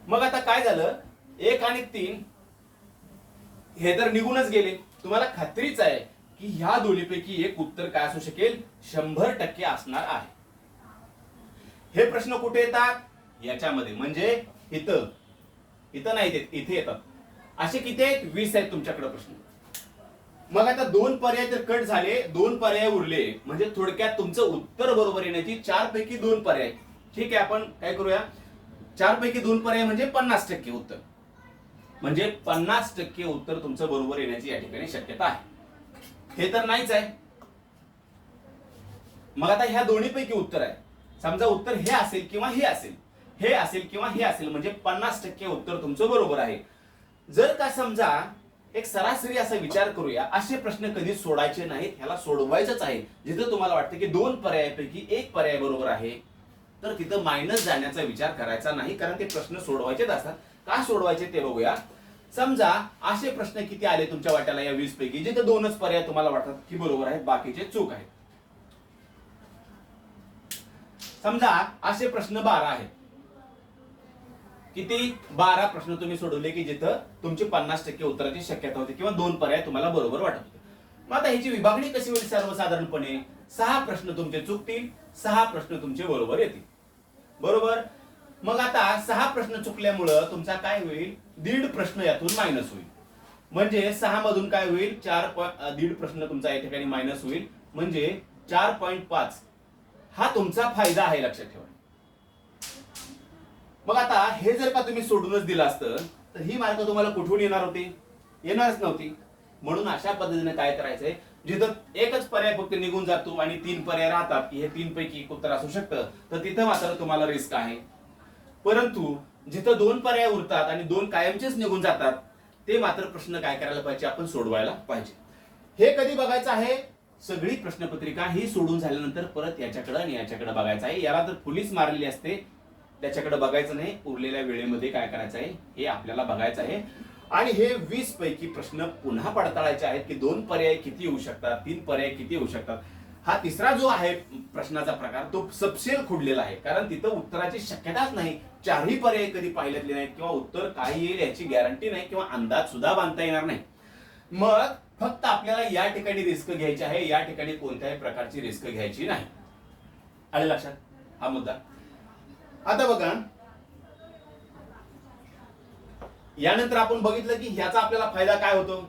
मग आता काय झालं, 1 आणि 3 हे तर निघूनच गेले. तुम्हाला खात्रीच आहे की ह्या दोन्हीपैकी एक उत्तर काय असू शकेल, 100% असणार आहे. हे प्रश्न कुठे येतात, याच्यामध्ये, म्हणजे इथं नाही येत, इथे येतात. असे किती आहेत, 20 आहेत तुमच्याकडे प्रश्न. मग आता 2 पर्याय जर कट झाले, 2 पर्याय उरले, म्हणजे थोडक्यात तुमचं उत्तर बरोबर येण्याची 4 पैकी 2 पर्याय. ठीक आहे, आपण काय करूया, 4 पैकी 2 पर्याय म्हणजे 50% उत्तर, म्हणजे 50% उत्तर तुमचं बरोबर येण्याची या ठिकाणी शक्यता आहे. हे तर नाहीच आहे. मग आता ह्या दोन्हीपैकी उत्तर आहे, समजा उत्तर हे असेल किंवा हे असेल, हे असेल किंवा हे असेल, म्हणजे 50% उत्तर तुमचं बरोबर आहे. जर का समजा एक सरासरी असा विचार करूया, असे प्रश्न कधी सोडायचे नाहीत, ह्याला सोडवायचंच आहे. जिथं तुम्हाला वाटतं की 2 पर्यायापैकी एक पर्याय बरोबर आहे, तर तिथं मायनस जाण्याचा विचार करायचा नाही, कारण ते प्रश्न सोडवायचेच असतात. का सोडवायचे ते बघूया. समजा असे प्रश्न किती आले तुमच्या वाट्याला या 20 पैकी, जिथे 2च पर्याय तुम्हाला वाटतात की बरोबर आहेत, बाकीचे चूक आहेत. समजा असे प्रश्न 12 आहेत. किती, 12 प्रश्न तुम्ही सोडवले की जिथं तुमची 50% उत्तराची शक्यता होती किंवा 2 पर्याय तुम्हाला बरोबर वाटत होते. मग आता ह्याची विभागणी कशी होईल, सर्वसाधारणपणे 6 प्रश्न तुमचे चुकतील, 6 प्रश्न तुमचे बरोबर येतील. बरोबर. मग आता 6 प्रश्न चुकल्यामुळं तुमचा काय होईल, 1.5 प्रश्न यातून मायनस होईल, म्हणजे 6 मधून काय होईल, 1.5 प्रश्न तुमचा या ठिकाणी मायनस होईल, म्हणजे 4.5 हा तुमचा फायदा आहे, लक्षात ठेवा. मग आता हे जर का तुम्ही सोडूनच दिलं असतं तर ही मार्क तुम्हाला कुठून येणार होती, येणारच नव्हती. म्हणून अशा पद्धतीने काय करायचंय, जिथं एकच पर्याय फक्त निघून जातो आणि 3 पर्याय राहतात की हे 3 पैकी एक उत्तर असू शकतं, तर तिथं मात्र तुम्हाला रिस्क आहे. परंतु जिथं 2 पर्याय उरतात आणि 2 कायमचेच निघून जातात, ते मात्र प्रश्न काय करायला पाहिजे, आपण सोडवायला पाहिजे. हे कधी बघायचं आहे, सगळी प्रश्नपत्रिका ही सोडून झाल्यानंतर परत याच्याकडे आणि याच्याकडे बघायचं आहे. याला तर पोलीस मारलेली असते, त्याच्याकडे बघायचं नाही. उरलेल्या वेळेमध्ये काय करायचं आहे हे आपल्याला बघायचं आहे. आणि हे 20 पैकी प्रश्न पुन्हा पडताळायचे आहेत की 2 पर्याय किती येऊ शकतात, 3 पर्याय किती येऊ शकतात. हा तिसरा जो आहे प्रश्नाचा प्रकार, तो सबसेल खुडलेला आहे, कारण तिथं उत्तराची शक्यताच नाही. 4ही पर्याय कधी पाहिलेले नाहीत किंवा उत्तर काय येईल याची गॅरंटी नाही किंवा अंदाज सुद्धा बांधता येणार नाही. मग फक्त आपल्याला या ठिकाणी रिस्क घ्यायची आहे, या ठिकाणी कोणत्याही प्रकारची रिस्क घ्यायची नाही. आले लक्षात हा मुद्दा. आता बघा, यानंतर आपण बघितलं की ह्याचा आपल्याला फायदा काय होतो.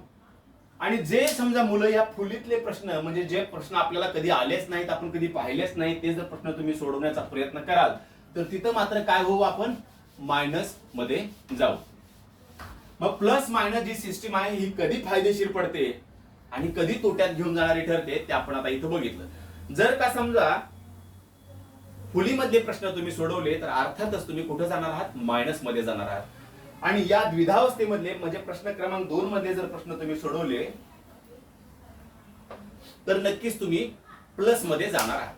आणि जे समजा मुलं या फुलीतले प्रश्न, म्हणजे जे प्रश्न आपल्याला कधी आलेच नाहीत, आपण कधी पाहिलेच नाही, ते जर प्रश्न तुम्ही सोडवण्याचा प्रयत्न कराल तर तिथं मात्र काय होऊ, आपण मायनस मध्ये जाऊ. मग प्लस मायनस जी सिस्टीम आहे ही कधी फायदेशीर पडते आणि कधी तोट्यात घेऊन जाणारी ठरते, ते आपण आता इथं बघितलं. जर का समजा फुलीमधले प्रश्न तुम्ही सोडवले तर अर्थातच तुम्ही कुठे जाणार आहात, मायनस मध्ये जाणार आहात. आणि या द्विधावस्थेमधले म्हणजे प्रश्न क्रमांक 2 मधले जर प्रश्न तुम्ही सोडवले तर नक्कीच तुम्ही प्लस मध्ये जाणार आहात.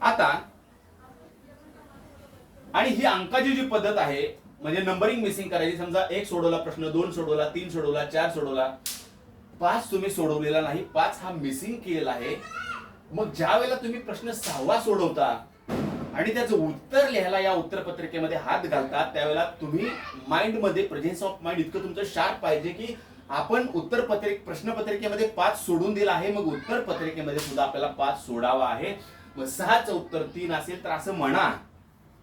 आता आणि ही अंकाची जी पद्धत आहे, म्हणजे नंबरिंग मिसिंग करायची, समजा 1 सोडवला प्रश्न, 2 सोडवला, 3 सोडवला, 4 सोडवला, 5 तुम्ही सोडवलेला नाही, 5 हा मिसिंग केलेला आहे. मग ज्या वेळेला तुम्ही प्रश्न 6वा सोडवता आणि त्याचं उत्तर लिहायला या उत्तरपत्रिकेमध्ये हात घालतात, त्यावेळेला तुम्ही माइंड मध्ये प्रेझेन्स ऑफ माइंड इतकं तुमचं शार्प पाहिजे की आपण प्रश्नपत्रिकेमध्ये 5 सोडून दिला आहे, मग उत्तरपत्रिकेमध्ये सुद्धा आपल्याला 5 सोडावा आहे. मग 6चं उत्तर 3 असेल तर असं म्हणा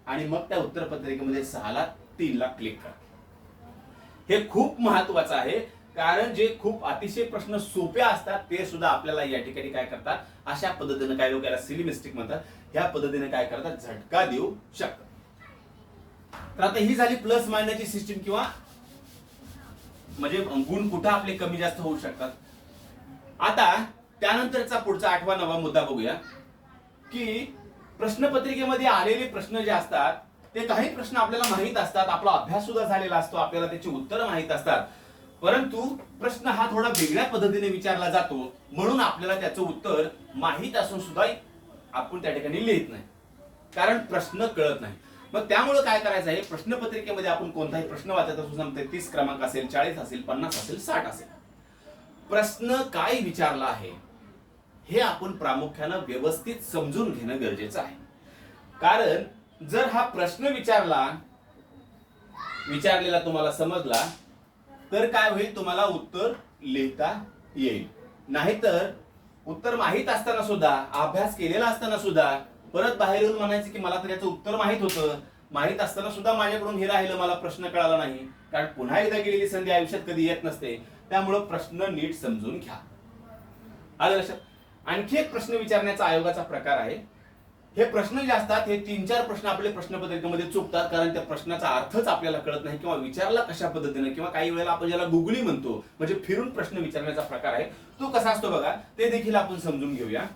आणि मग त्या उत्तरपत्रिकेमध्ये 6 ला 3 ला क्लिक करा. हे खूप महत्वाचं आहे, कारण जे खूप अतिशय प्रश्न सोपे असतात ते सुद्धा आपल्याला या ठिकाणी काय करतात, अशा पद्धतीने काय लोक याला सिली मिस्टेक म्हणतात, ह्या पद्धतीने काय करतात, झटका देऊ शकतात. तर आता ही झाली प्लस मायनसची सिस्टीम किंवा म्हणजे गुण कुठं आपले कमी जास्त होऊ शकतात. आता त्यानंतरचा पुढचा 8वा 9वा मुद्दा बघूया की प्रश्नपत्रिकेमध्ये आलेले प्रश्न जे असतात ते काही प्रश्न आपल्याला माहित असतात, आपला अभ्यास सुद्धा झालेला असतो, आपल्याला त्याची उत्तरं माहित असतात, परंतु प्रश्न हा थोडा वेगळ्या पद्धतीने विचारला जातो, म्हणून आपल्याला त्याचं उत्तर माहित असून सुद्धा आपण त्या ठिकाणी लिहित नाही, कारण प्रश्न कळत नाही. मग त्यामुळे काय करायचं आहे, प्रश्नपत्रिकेमध्ये आपण कोणताही प्रश्न वाचत असू, समजा 30 क्रमांक असेल, 40 असेल, 50 असेल, 60 असेल, प्रश्न काय विचारला आहे हे आपण प्रामुख्याने व्यवस्थित समजून घेणं गरजेचं आहे. कारण जर हा प्रश्न विचारलेला तुम्हाला समजला तर काय होईल, तुम्हाला उत्तर लिहिता येईल. नाहीतर उत्तर माहित असताना सुद्धा, अभ्यास केलेला असताना सुद्धा परत बाहेर येऊन म्हणायचं की मला तर याचं उत्तर माहित होतं, माहित असताना सुद्धा माझ्याकडून हे राहिलं, मला प्रश्न कळाला नाही. कारण पुन्हा एकदा गेलेली संधी आयुष्यात कधी येत नसते, त्यामुळे प्रश्न नीट समजून घ्या. आलं लक्षात. आणखी एक प्रश्न विचारण्याचा आयोगाचा प्रकार आहे. हे प्रश्न जे असतात हे 3-4 प्रश्न आपले प्रश्नपत्रिकेमध्ये चुकतात, कारण त्या प्रश्नाचा अर्थच आपल्याला कळत नाही किंवा विचारला कशा पद्धतीने, किंवा काही वेळेला आपण ज्याला गुगली म्हणतो, म्हणजे फिरून प्रश्न विचारण्याचा प्रकार आहे, तो कसा असतो बघा, ते देखील आपण समजून घेऊया.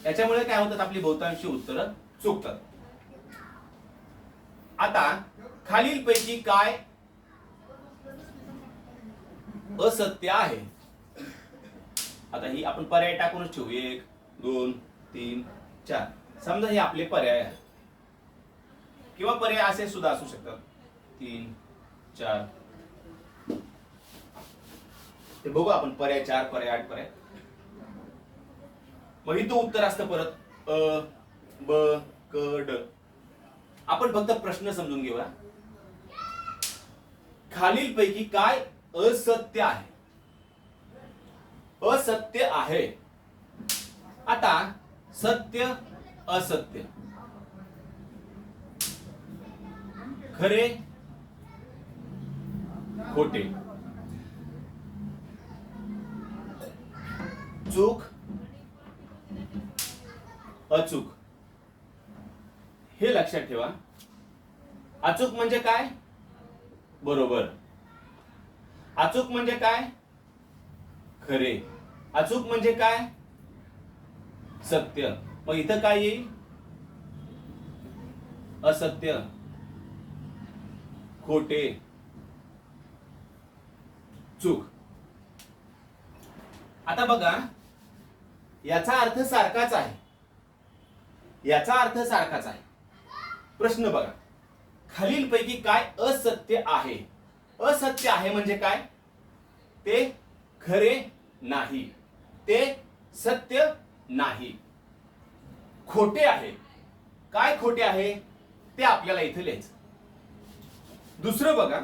याच्यामुळे काय होतात, आपली बहुतांशी उत्तरं चुकतात. आता खालीलपैकी काय असत्य आहे. आता ही आपण पर्याय टाकूनच ठेवू, 1 2 3 4. समजा हे आपले पर्याय आहेत, किंवा पर्याय असे सुद्धा असू शकतात 3 4. ते बघू आपण, पर्याय 4, पर्याय 8, पर्याय. मग इथं उत्तर असतं परत अ ब क ड. आपण फक्त प्रश्न समजून घेऊया. खालीलपैकी काय असत्य आहे. असत्य आहे. आता सत्य असत्य, खरे खोटे, चूक अचूक. हे लक्षात ठेवा. अचूक म्हणजे काय, बरोबर. अचूक म्हणजे काय, खरे. अचूक म्हणजे काय, सत्य. मग इथं काय येईल, असत्य, खोटे, चूक. आता बघा, याचा अर्थ सारखाच आहे, याचा अर्थ सारखाच आहे. प्रश्न बघा, खालीलपैकी काय असत्य आहे. असत्य आहे म्हणजे काय, ते खरे नाही, ते सत्य नाही. खोटे आहे. काय खोटे आहे ते आपल्याला इथे लिहायचं. दुसरं बघा,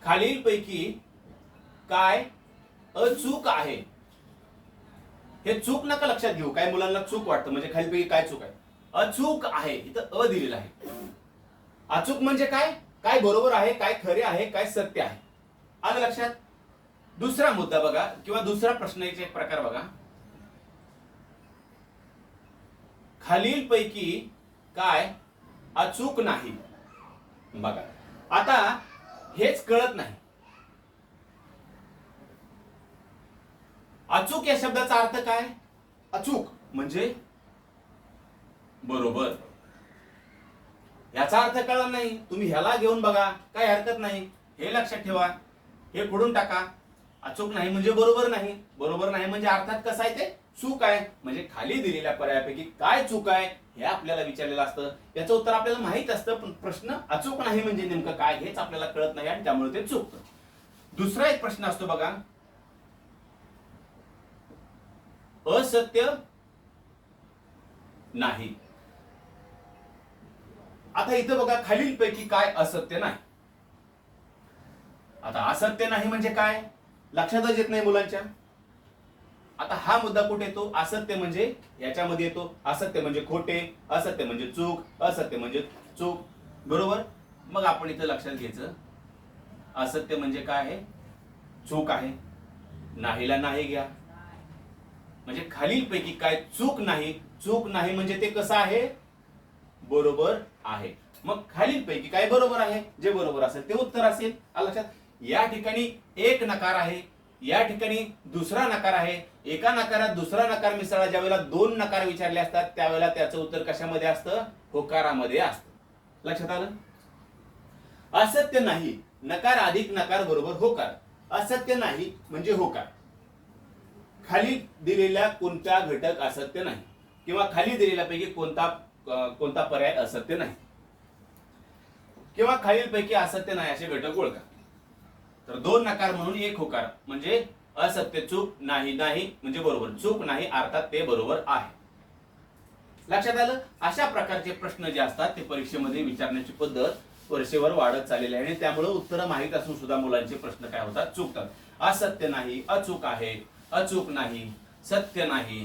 खालीलपैकी काय अचूक आहे. हे चूक नका लक्षात घेऊ, काही मुलांना चूक वाटतं, म्हणजे खालीलपैकी काय चूक आहे. अचूक आहे, इथं अ दिलेला आहे. अचूक म्हणजे काय, काय बरोबर आहे, काय खरे आहे, काय सत्य आहे. आलं लक्षात. दुसरा मुद्दा बघा, किंवा दुसरा प्रश्नाचा एक प्रकार बघा. खालीलपैकी काय अचूक नाही. बघा, आता हेच कळत नाही. अचूक या शब्दाचा अर्थ काय, अचूक म्हणजे बरोबर. याचा अर्थ कळला नाही, तुम्ही ह्याला घेऊन बघा, काही हरकत नाही. हे लक्षात ठेवा, हे पुढून टाका. अचूक नाही म्हणजे बरोबर नाही, बरोबर नाही म्हणजे अर्थात कसं आहे, ते चूक आहे. म्हणजे खाली दिलेल्या पर्यायापैकी काय चूक आहे हे आपल्याला विचारलेलं असतं. याचं उत्तर आपल्याला माहित असतं, पण प्रश्न अचूक नाही म्हणजे नेमकं काय हेच आपल्याला कळत नाही, आणि त्यामुळे ते चुकतं. दुसरा एक प्रश्न असतो बघा, असत्य नाही. आता इथं बघा, खालीलपैकी काय असत्य नाही. आता असत्य नाही म्हणजे काय, लक्षातच येत नाही मुलांच्या. आता हा मुद्दा कुठे येतो, असत्य म्हणजे याच्यामध्ये येतो. असत्य म्हणजे खोटे, असत्य म्हणजे चूक, असत्य म्हणजे चूक, बरोबर. मग आपण इथं लक्षात घ्यायचं, असत्य म्हणजे काय आहे? चूक आहे. नाहीला नाही घ्या. म्हणजे खालीलपैकी काय चूक नाही. चूक नाही म्हणजे ते कसं आहे? बरोबर आहे. मग खालीलपैकी काय बरोबर आहे? जे बरोबर असेल ते उत्तर असेल. आलं लक्षात? या ठिकाणी एक नकार आहे, या ठिकाणी दुसरा नकार आहे. एका नकारात दुसरा नकार मिसळला. ज्यावेळेला दोन नकार विचारले असतात त्यावेळेला त्याचं उत्तर कशामध्ये असतं? होकारामध्ये असतं. लक्षात आलं? असत्य नाही, नकार अधिक नकार बरोबर होकार. असत्य नाही म्हणजे होकार. खाली दिलेल्या कोणता घटक असत्य नाही किंवा खाली दिलेल्यापैकी कोणता पर्याय असत्य नाही किंवा खालीलपैकी असत्य नाही असे घटक ओळखा. तर दोन नकार म्हणून एक होकार म्हणजे असत्य. चूक नाही, नाही म्हणजे बरोबर. चूक नाही अर्थात ते बरोबर आहे. लक्षात आलं? अशा प्रकारचे प्रश्न जे असतात ते परीक्षेमध्ये विचारण्याची पद्धत वर्षेवर वाढत चाललेली आहे आणि त्यामुळे उत्तरं माहीत असून सुद्धा मुलांचे प्रश्न काय होतात? चुकतात. असत्य नाही, अचूक आहे, अचूक नाही, सत्य नाही.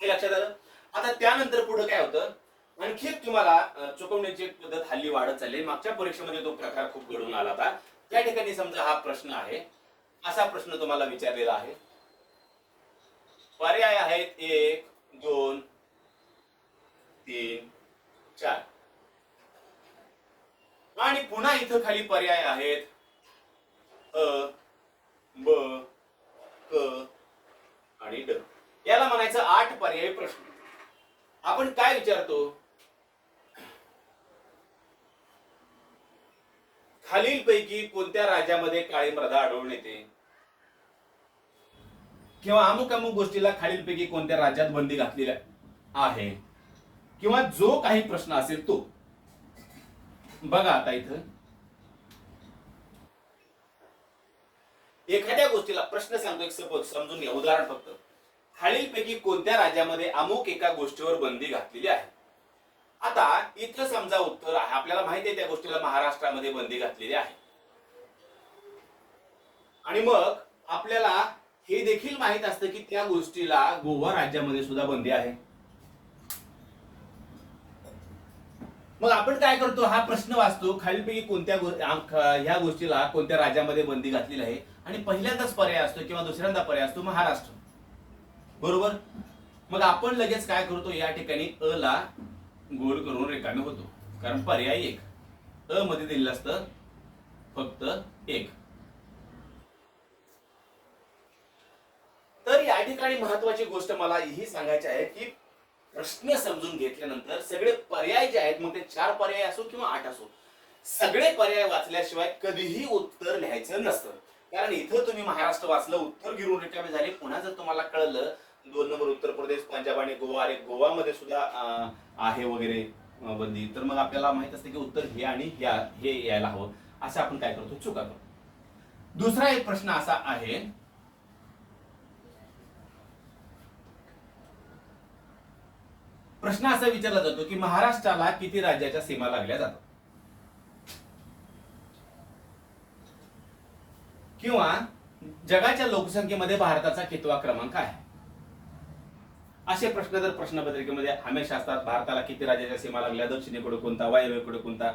हे लक्षात आलं? आता त्यानंतर पुढे काय होतं? आणखी एक तुम्हाला चुकवण्याची पद्धत हल्ली वाढत चालली. मागच्या परीक्षेमध्ये तो प्रकार खूप घडून आला होता. त्या ठिकाणी समजा हा प्रश्न आहे, असा प्रश्न तुम्हाला विचारलेला आहे. पर्याय आहेत 1, 2, 3, 4 आणि पुन्हा इथं खाली पर्याय आहेत अ, ब, क आणि ड. याला म्हणायचं 8 पर्यायी प्रश्न. आपण काय विचारतो? खालीलपैकी कोणत्या राज्यामध्ये काळी मृदा आढळून येते? किंवा अमुक अमुक गोष्टीला खालीलपैकी कोणत्या राज्यात बंदी घातलेली आहे? किंवा जो काही प्रश्न असेल तो. बघा आता इथं एखाद्या गोष्टीला प्रश्न सांगतो, एक सपोज समजून घ्या, उदाहरण फक्त. खालीलपैकी कोणत्या राज्यामध्ये अमुक एका गोष्टीवर बंदी घातलेली आहे? आता इथं समजा उत्तर आहे, आपल्याला माहिती आहे त्या गोष्टीला महाराष्ट्रामध्ये बंदी घातलेली आहे. आणि मग आपल्याला हे देखील माहित असतं की त्या गोष्टीला गोवा राज्यामध्ये सुद्धा बंदी आहे. मग आपण काय करतो? हा प्रश्न वाचतो, खालीलपैकी कोणत्या ह्या गोष्टीला कोणत्या राज्यामध्ये बंदी घातलेली आहे आणि पहिल्यांदाच पर्याय असतो किंवा दुसऱ्यांदा पर्याय असतो महाराष्ट्र. बरोबर? मग आपण लगेच काय करतो? या ठिकाणी अ ला गोल करून रिकामे होतो, कारण पर्याय 1 अ मध्ये दिलेलं असतं फक्त 1. तर या ठिकाणी महत्वाची गोष्ट मला ही सांगायची आहे की प्रश्न समजून घेतल्यानंतर सगळे पर्याय जे आहेत, मग ते 4 पर्याय असो किंवा 8 असो, सगळे पर्याय वाचल्याशिवाय कधीही उत्तर लिहायचं नसतं. कारण इथं तुम्ही महाराष्ट्र वाचलं, उत्तर गिरून रिकामे झाले. पुन्हा जर तुम्हाला कळलं 2 नंबर उत्तर प्रदेश, पंजाब आणि गोवा, अरे गोवामध्ये सुद्धा आहे वगैरे बंदी, तर मग आपल्याला माहित असते की उत्तर हे आणि हे यायला हवं. असं आपण काय करतो? चुका करतो. दुसरा एक प्रश्न असा आहे, प्रश्न असा विचारला जातो की महाराष्ट्राला किती राज्याच्या सीमा लागल्या जातात? किंवा जगाच्या लोकसंख्येमध्ये भारताचा कितवा क्रमांक आहे? असे प्रश्न जर प्रश्नपत्रिकेमध्ये हमेशा असतात. भारताला किती राज्याच्या सीमा लागल्या, दक्षिणेकडे कोणता, वायव्येकडे कोणता.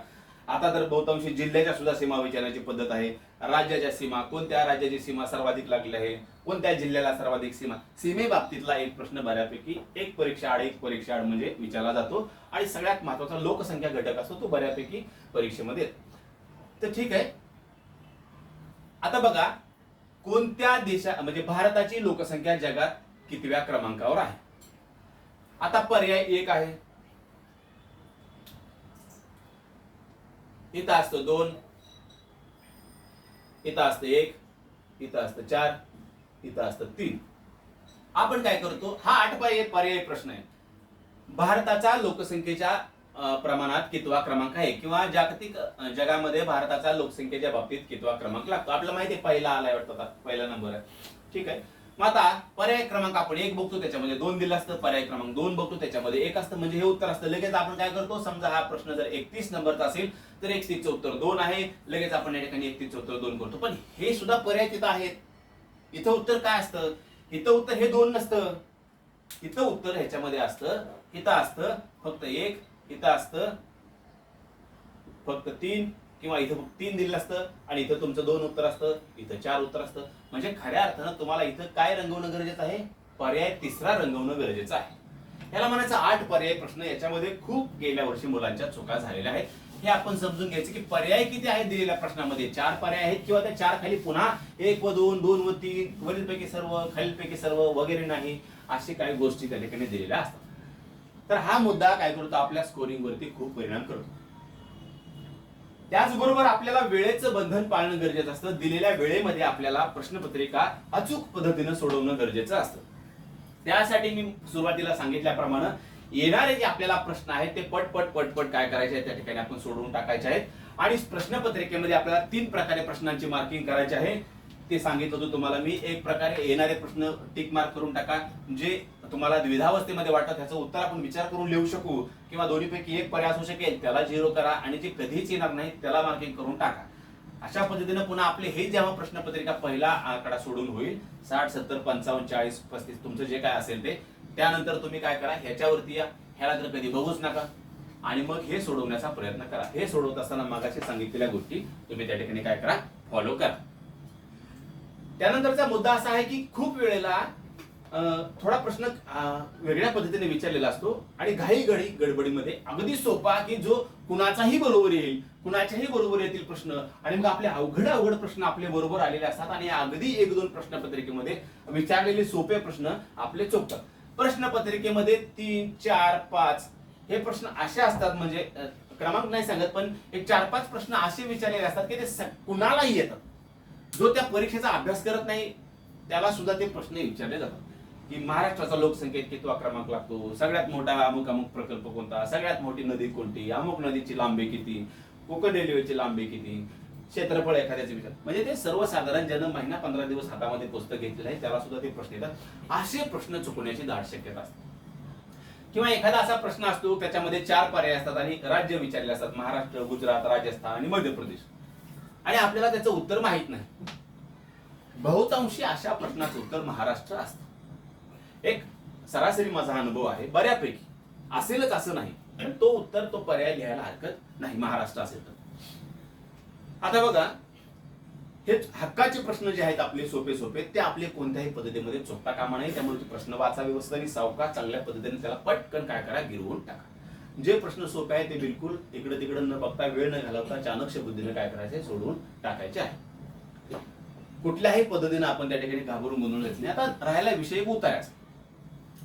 आता तर बहुतांशी जिल्ह्याच्या सुद्धा सीमा विचारण्याची पद्धत आहे. राज्याच्या सीमा, कोणत्या राज्याची सीमा सर्वाधिक लागली आहे, कोणत्या जिल्ह्याला सर्वाधिक सीमा. सीमे बाबतीतला एक प्रश्न बऱ्यापैकी एक परीक्षा आड म्हणजे विचारला जातो आणि सगळ्यात महत्वाचा लोकसंख्या घटक असतो, तो बऱ्यापैकी परीक्षेमध्ये येतो. तर ठीक आहे. आता बघा, कोणत्या म्हणजे भारताची लोकसंख्या जगात कितव्या क्रमांकावर आहे? आता पर्याय 1 आहे, इथं असतं 2, इथं असतं 1, इथं असतं 4, इथं असतं 3. आपण काय करतो? हा 8 पर्याय प्रश्न आहे. भारताचा लोकसंख्येच्या प्रमाणात कितवा क्रमांक आहे किंवा जागतिक जगामध्ये भारताचा लोकसंख्येच्या बाबतीत कितवा क्रमांक लागतो? आपल्याला माहिती आहे पहिला आलाय वाटतं, पहिला नंबर आहे. ठीक आहे. मग आता पर्याय क्रमांक आपण 1 बघतो, त्याच्यामध्ये 2 दिलं असतं. पर्याय क्रमांक 2 बघतो, त्याच्यामध्ये 1 असतं, म्हणजे हे उत्तर असतं. लगेच आपण काय करतो? समजा हा प्रश्न जर 31 नंबरचा असेल तर 31 चं उत्तर 2 आहे. लगेच आपण या ठिकाणी 31 चं उत्तर 2 करतो. पण हे सुद्धा पर्याय तिथं आहेत. इथं उत्तर काय असतं? इथं उत्तर हे 2 नसतं. इथं उत्तर ह्याच्यामध्ये असतं, इथं असतं फक्त 1, इथं असतं फक्त 3 किंवा इथं फक्त 3 दिलेलं असतं आणि इथं तुमचं 2 उत्तर असतं, इथं 4 उत्तर असतं. म्हणजे खऱ्या अर्थानं तुम्हाला इथं काय रंगवणं गरजेचं आहे? पर्याय तिसरा रंगवणं गरजेचं आहे. याला म्हणायचं 8 पर्याय प्रश्न. याच्यामध्ये खूप गेल्या वर्षी मुलांच्या चुका झालेल्या आहेत. हे आपण समजून घ्यायचं की पर्याय किती आहेत दिलेल्या प्रश्नामध्ये. 4 पर्याय आहेत किंवा त्या 4 खाली पुन्हा 1 व 2, 2 व 3, वरीलपैकी सर्व, खालीलपैकी सर्व वगैरे नाही, अशी काही गोष्टी त्या ठिकाणी दिलेल्या असतात. तर हा मुद्दा काय करतो? आपल्या स्कोरिंग वरती खूप परिणाम करतो. त्याचबरोबर आपल्याला वेळेचं बंधन पाळणं गरजेचं असतं. दिलेल्या वेळेमध्ये आपल्याला प्रश्नपत्रिका अचूक पद्धतीने सोडवणं गरजेचं असतं. त्यासाठी मी सुरुवातीला सांगितल्याप्रमाणे येणारे जे आपल्याला प्रश्न आहेत ते पटपट पटपट काय करायचे आहेत त्या ठिकाणी आपण सोडवून टाकायचे आहेत. आणि प्रश्नपत्रिकेमध्ये आपल्याला 3 प्रकारे प्रश्नांची मार्किंग करायची आहे. ते सांगितलं होतं तुम्हाला मी. एक प्रकारे येणारे प्रश्न टिक मार्क करून टाका. जे तुम्हाला द्विधावस्थेमध्ये वाटतं त्याचं उत्तर आपण विचार करून लिहू शकू किंवा दोन्हीपैकी एक पर्याय असू शकेल त्याला 0 करा आणि जे कधीच येणार नाही त्याला मार्किंग करून टाका. अशा पद्धतीने पुन्हा आपले हे जेव्हा प्रश्नपत्रिका पहिला आकडा सोडून होईल 60, 70, 55, 40, 35 तुमचं जे काय असेल ते, त्यानंतर तुम्ही काय करा, ह्याच्यावरती या. ह्याला तर कधी बघूच नका आणि मग हे सोडवण्याचा प्रयत्न करा. हे सोडवत असताना मागाशी सांगितलेल्या गोष्टी तुम्ही त्या ठिकाणी काय करा, फॉलो करा. त्यानंतरचा मुद्दा असा आहे की खूप वेळेला थोडा प्रश्न वेगळ्या पद्धतीने विचारलेला असतो आणि घाई गडबडीमध्ये अगदी सोपा की जो कुणाचाही बरोबर येईल, कुणाच्याही बरोबर येतील प्रश्न आणि मग आपले अवघड प्रश्न आपले बरोबर आलेले असतात आणि अगदी 1-2 प्रश्नपत्रिकेमध्ये विचारलेले सोपे प्रश्न आपले चुकतात. प्रश्नपत्रिकेमध्ये 3, 4, 5 हे प्रश्न असे असतात, म्हणजे क्रमांक नाही सांगत पण एक 4-5 प्रश्न असे विचारलेले असतात की ते कुणालाही येतात. जो त्या परीक्षेचा अभ्यास करत नाही त्याला सुद्धा ते प्रश्न विचारले जातात की महाराष्ट्राचा लोकसंख्येत कितवा क्रमांक लागतो, सगळ्यात मोठा अमुक अमुक प्रकल्प कोणता, सगळ्यात मोठी नदी कोणती, अमुक नदीची लांबी किती, कोकण रेल्वेची लांबी किती, क्षेत्रफळ एखाद्याचे विचार. म्हणजे ते सर्वसाधारण ज्यानं महिना 15 दिवस हातामध्ये पुस्तक घेतलेलं आहे त्याला सुद्धा ते प्रश्न येतात. असे प्रश्न चुकण्याची दाट शक्यता असते. किंवा एखादा असा प्रश्न असतो त्याच्यामध्ये 4 पर्याय असतात आणि राज्य विचारले असतात, महाराष्ट्र, गुजरात, राजस्थान आणि मध्य प्रदेश, आणि आपल्याला त्याचं उत्तर माहित नाही. बहुतांशी अशा प्रश्नाचं उत्तर महाराष्ट्र असतं. एक सरासरी माझा अनुभव आहे, बऱ्यापैकी असेलच असं नाही, पण तो उत्तर तो पर्याय लिहायला हरकत नाही महाराष्ट्र असेल तर. आता बघा, हे हक्काचे प्रश्न जे आहेत आपले सोपे ते आपले कोणत्याही पद्धतीमध्ये चुकता कामा नये. त्यामुळे ते प्रश्न वाचा व्यवस्थित आणि सावकाश चांगल्या पद्धतीने त्याला पटकन काय करा, गिरवून टाका. जे प्रश्न सोपे आहे ते बिलकुल इकडे तिकडे न बघता, वेळ न घालवता चाणक्य बुद्धीने काय करायचे, सोडवून टाकायचे आहे. कुठल्याही पद्धतीने आपण त्या ठिकाणी घाबरून गोंधळून जायचं नाही. आता राहिला विषय उतार्याचा.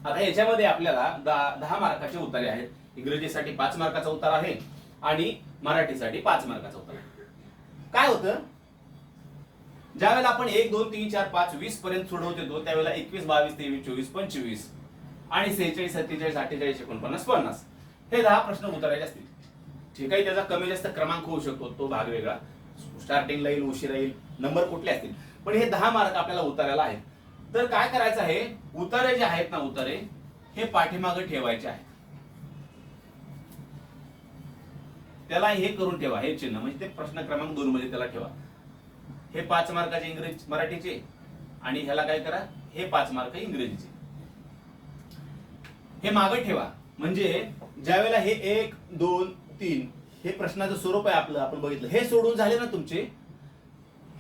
आता याच्यामध्ये आपल्याला 10 मार्काचे उतारे आहेत. इंग्रजीसाठी 5 मार्काचा उतार आहे आणि मराठीसाठी 5 मार्काचा उतार आहे. काय होतं, ज्या वेळेला आपण 1, 2, 3, 4, 5, 20 पर्यंत सोडवत येतो त्यावेळेला 21, 22, 23, 24, 25 आणि 46, 47, 48, 49, 50 हे 10 प्रश्न उतरायचे असतील. ठीक आहे, त्याचा कमी जास्त क्रमांक होऊ शकतो, तो भाग वेगळा. स्टार्टिंगला येईल, उशिरा येईल, नंबर कुठले असतील, पण हे 10 मार्क आपल्याला उतारायला आहेत. तर काय करायचं आहे, उतारे जे आहेत ना, उतारे हे पाठीमागे ठेवायचे आहेत. त्याला हे करून ठेवा, हे चिन्ह, म्हणजे ते प्रश्न क्रमांक 2 मध्ये त्याला ठेवा. हे 5 मार्काचे इंग्रजी मराठीचे आणि ह्याला काय करा, हे 5 मार्क इंग्रजीचे हे मागे ठेवा. म्हणजे ज्यावेळेला हे 1, 2, 3 हे प्रश्नाचं स्वरूप आहे आपलं, आपण बघितलं, हे सोडून झाले ना तुमचे.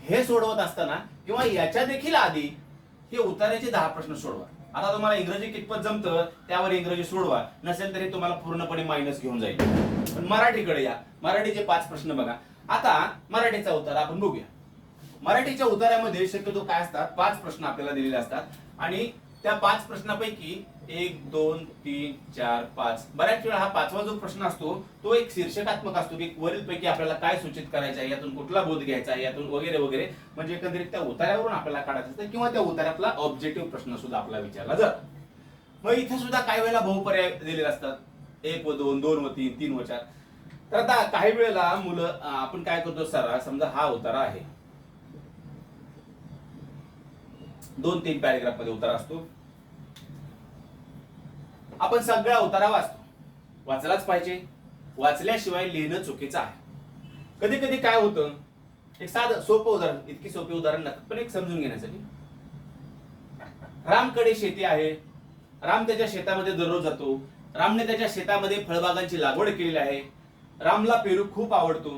हे सोडवत असताना किंवा याच्या देखील आधी हे उतार्याचे 10 प्रश्न सोडवा. आता तुम्हाला इंग्रजी कितपत जमतं त्यावर इंग्रजी सोडवा, नसेल तरी तुम्हाला पूर्णपणे मायनस घेऊन जाईल. पण मराठीकडे या, मराठीचे 5 प्रश्न बघा. आता मराठीचा उतारा आपण बघूया. मराठीच्या उतार्यामध्ये शक्यतो काय असतात, 5 प्रश्न आपल्याला दिलेले असतात आणि त्या 5 प्रश्नापैकी 1, 2, 3, 4, 5 बऱ्याच वेळा हा 5वा जो प्रश्न असतो तो एक शीर्षकात्मक असतो की वरीलपैकी आपल्याला काय सूचित करायचं आहे, यातून कुठला बोध घ्यायचा आहे, यातून वगैरे वगैरे. म्हणजे एकंदरीत त्या उतार्यावरून आपल्याला काढायचं असतं किंवा त्या उतार्यातला ऑब्जेक्टिव्ह प्रश्न सुद्धा आपल्याला विचारला जातो. मग इथे सुद्धा काही वेळेला बहुपर्याय दिलेले असतात, 1 व 2, 2 व 3, 3 व 4. तर आता काही वेळेला मुलं आपण काय करतो, समजा हा उतारा आहे, 2-3 पॅरेग्राफ मध्ये उतारा असतो. आपण सगळा उतारा वाचतो, वाचलाच पाहिजे, वाचल्याशिवाय लिहिणं चुकीचं आहे. कधी कधी काय होतं, एक साधं सोपं उदाहरण, इतकी सोपी उदाहरण नसतं पण एक समजून घेण्यासाठी. रामकडे शेती आहे, राम त्याच्या शेतामध्ये दररोज जातो, रामने त्याच्या शेतामध्ये फळबागांची लागवड केलेली आहे. रामला पेरू खूप आवडतो.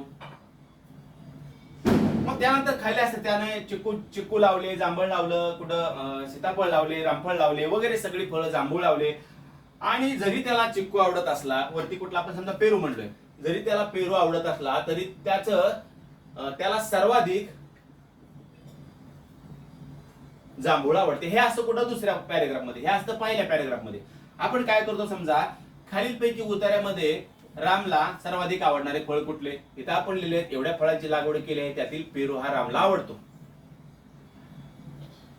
मग त्यानंतर खायला असतं त्याने चिक्कू लावले, जांभळ लावलं, कुठं सीताफळ लावले, रामफळ लावले वगैरे सगळी फळं, जांभूळ लावले. आणि जरी त्याला चिक्कू आवडत असला, वरती कुठला आपण समजा पेरू म्हणलोय, जरी त्याला पेरू आवडत असला तरी त्याला सर्वाधिक जांभूळ आवडते. हे असं कुठं दुसऱ्या पॅरेग्राफ मध्ये, हे असतं पहिल्या पॅरेग्राफ मध्ये. आपण काय करतो समजा, खालीलपैकी उतार्यामध्ये रामला सर्वाधिक आवडणारे फळ कुठले, इथं आपण लिहिले एवढ्या फळांची लागवड केली आहे, त्यातील पेरू हा रामला आवडतो.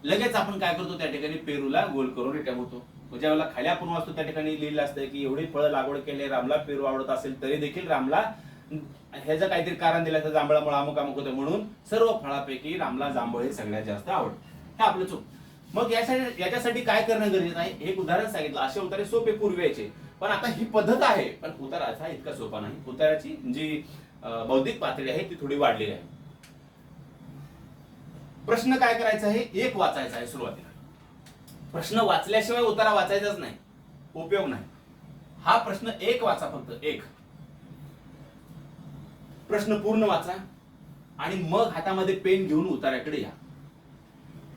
लगेच आपण काय करतो, त्या ठिकाणी पेरूला गोल करून रिटर्न होतो. ज्यावेळेला खाली आपण वाचतो त्या ठिकाणी लिहिलं असतं की एवढी फळं लागवड केली, रामला पेरू आवडत असेल तरी देखील रामला ह्याचं काहीतरी कारण दिलं, जांभळामुळे अमुक अमुक होतं म्हणून सर्व फळापैकी रामला जांभळ हे सगळ्यात जास्त आवडतं. हे आपलं चूक. मग याच्यासाठी काय करणं गरजेचं आहे, एक उदाहरण सांगितलं. असे उतारे सोपे पूर्वीचे, पण आता ही पद्धत आहे, पण उतारा असा इतका सोपा नाही. उताराची जी बौद्धिक पातळी आहे ती थोडी वाढलेली आहे. प्रश्न काय करायचा आहे, एक वाचायचा आहे सुरुवातीला. प्रश्न वाचल्याशिवाय उतारा वाचायचाच नाही, उपयोग नाही. हा प्रश्न एक वाचा, फक्त एक प्रश्न पूर्ण वाचा आणि मग हातामध्ये पेन घेऊन उतार्याकडे या.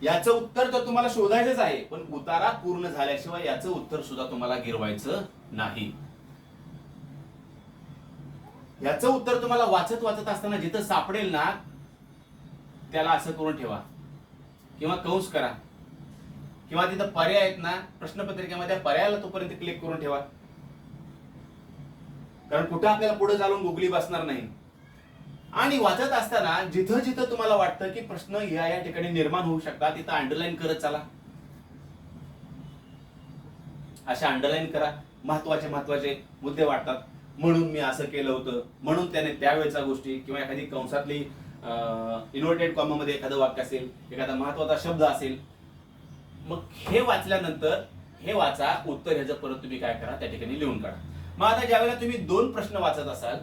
याचं उत्तर तर तुम्हाला शोधायचंच आहे, पण उतारा पूर्ण झाल्याशिवाय याचं उत्तर सुद्धा तुम्हाला गिरवायचं नाही. याचं उत्तर तुम्हाला वाचत वाचत असताना जिथं सापडेल ना, त्याला असं करून ठेवा किंवा कंस करा, किंवा तिथं पर्याय आहेत ना प्रश्नपत्रिकेमध्ये, पर्यायाला तोपर्यंत क्लिक करून ठेवा. कारण कुठं आपल्याला पुढे चालून गुगली बसणार नाही. आणि वाचत असताना जिथं जिथं तुम्हाला वाटतं की प्रश्न या ठिकाणी निर्माण होऊ शकतात, तिथं अंडरलाईन करत चला. अशा अंडरलाईन करा. महत्वाचे मुद्दे वाटतात, म्हणून मी असं केलं होतं, म्हणून त्याने त्यावेळेच्या गोष्टी, किंवा एखादी कंसातली इन्व्हर्टेड कॉमा मध्ये एखादं वाक्य असेल, एखादा महत्वाचा शब्द असेल. मग हे वाचल्यानंतर हे वाचा, उत्तर ह्याचं परत तुम्ही काय करा, त्या ठिकाणी लिहून काढा. मग आता ज्यावेळेला तुम्ही 2 प्रश्न वाचत असाल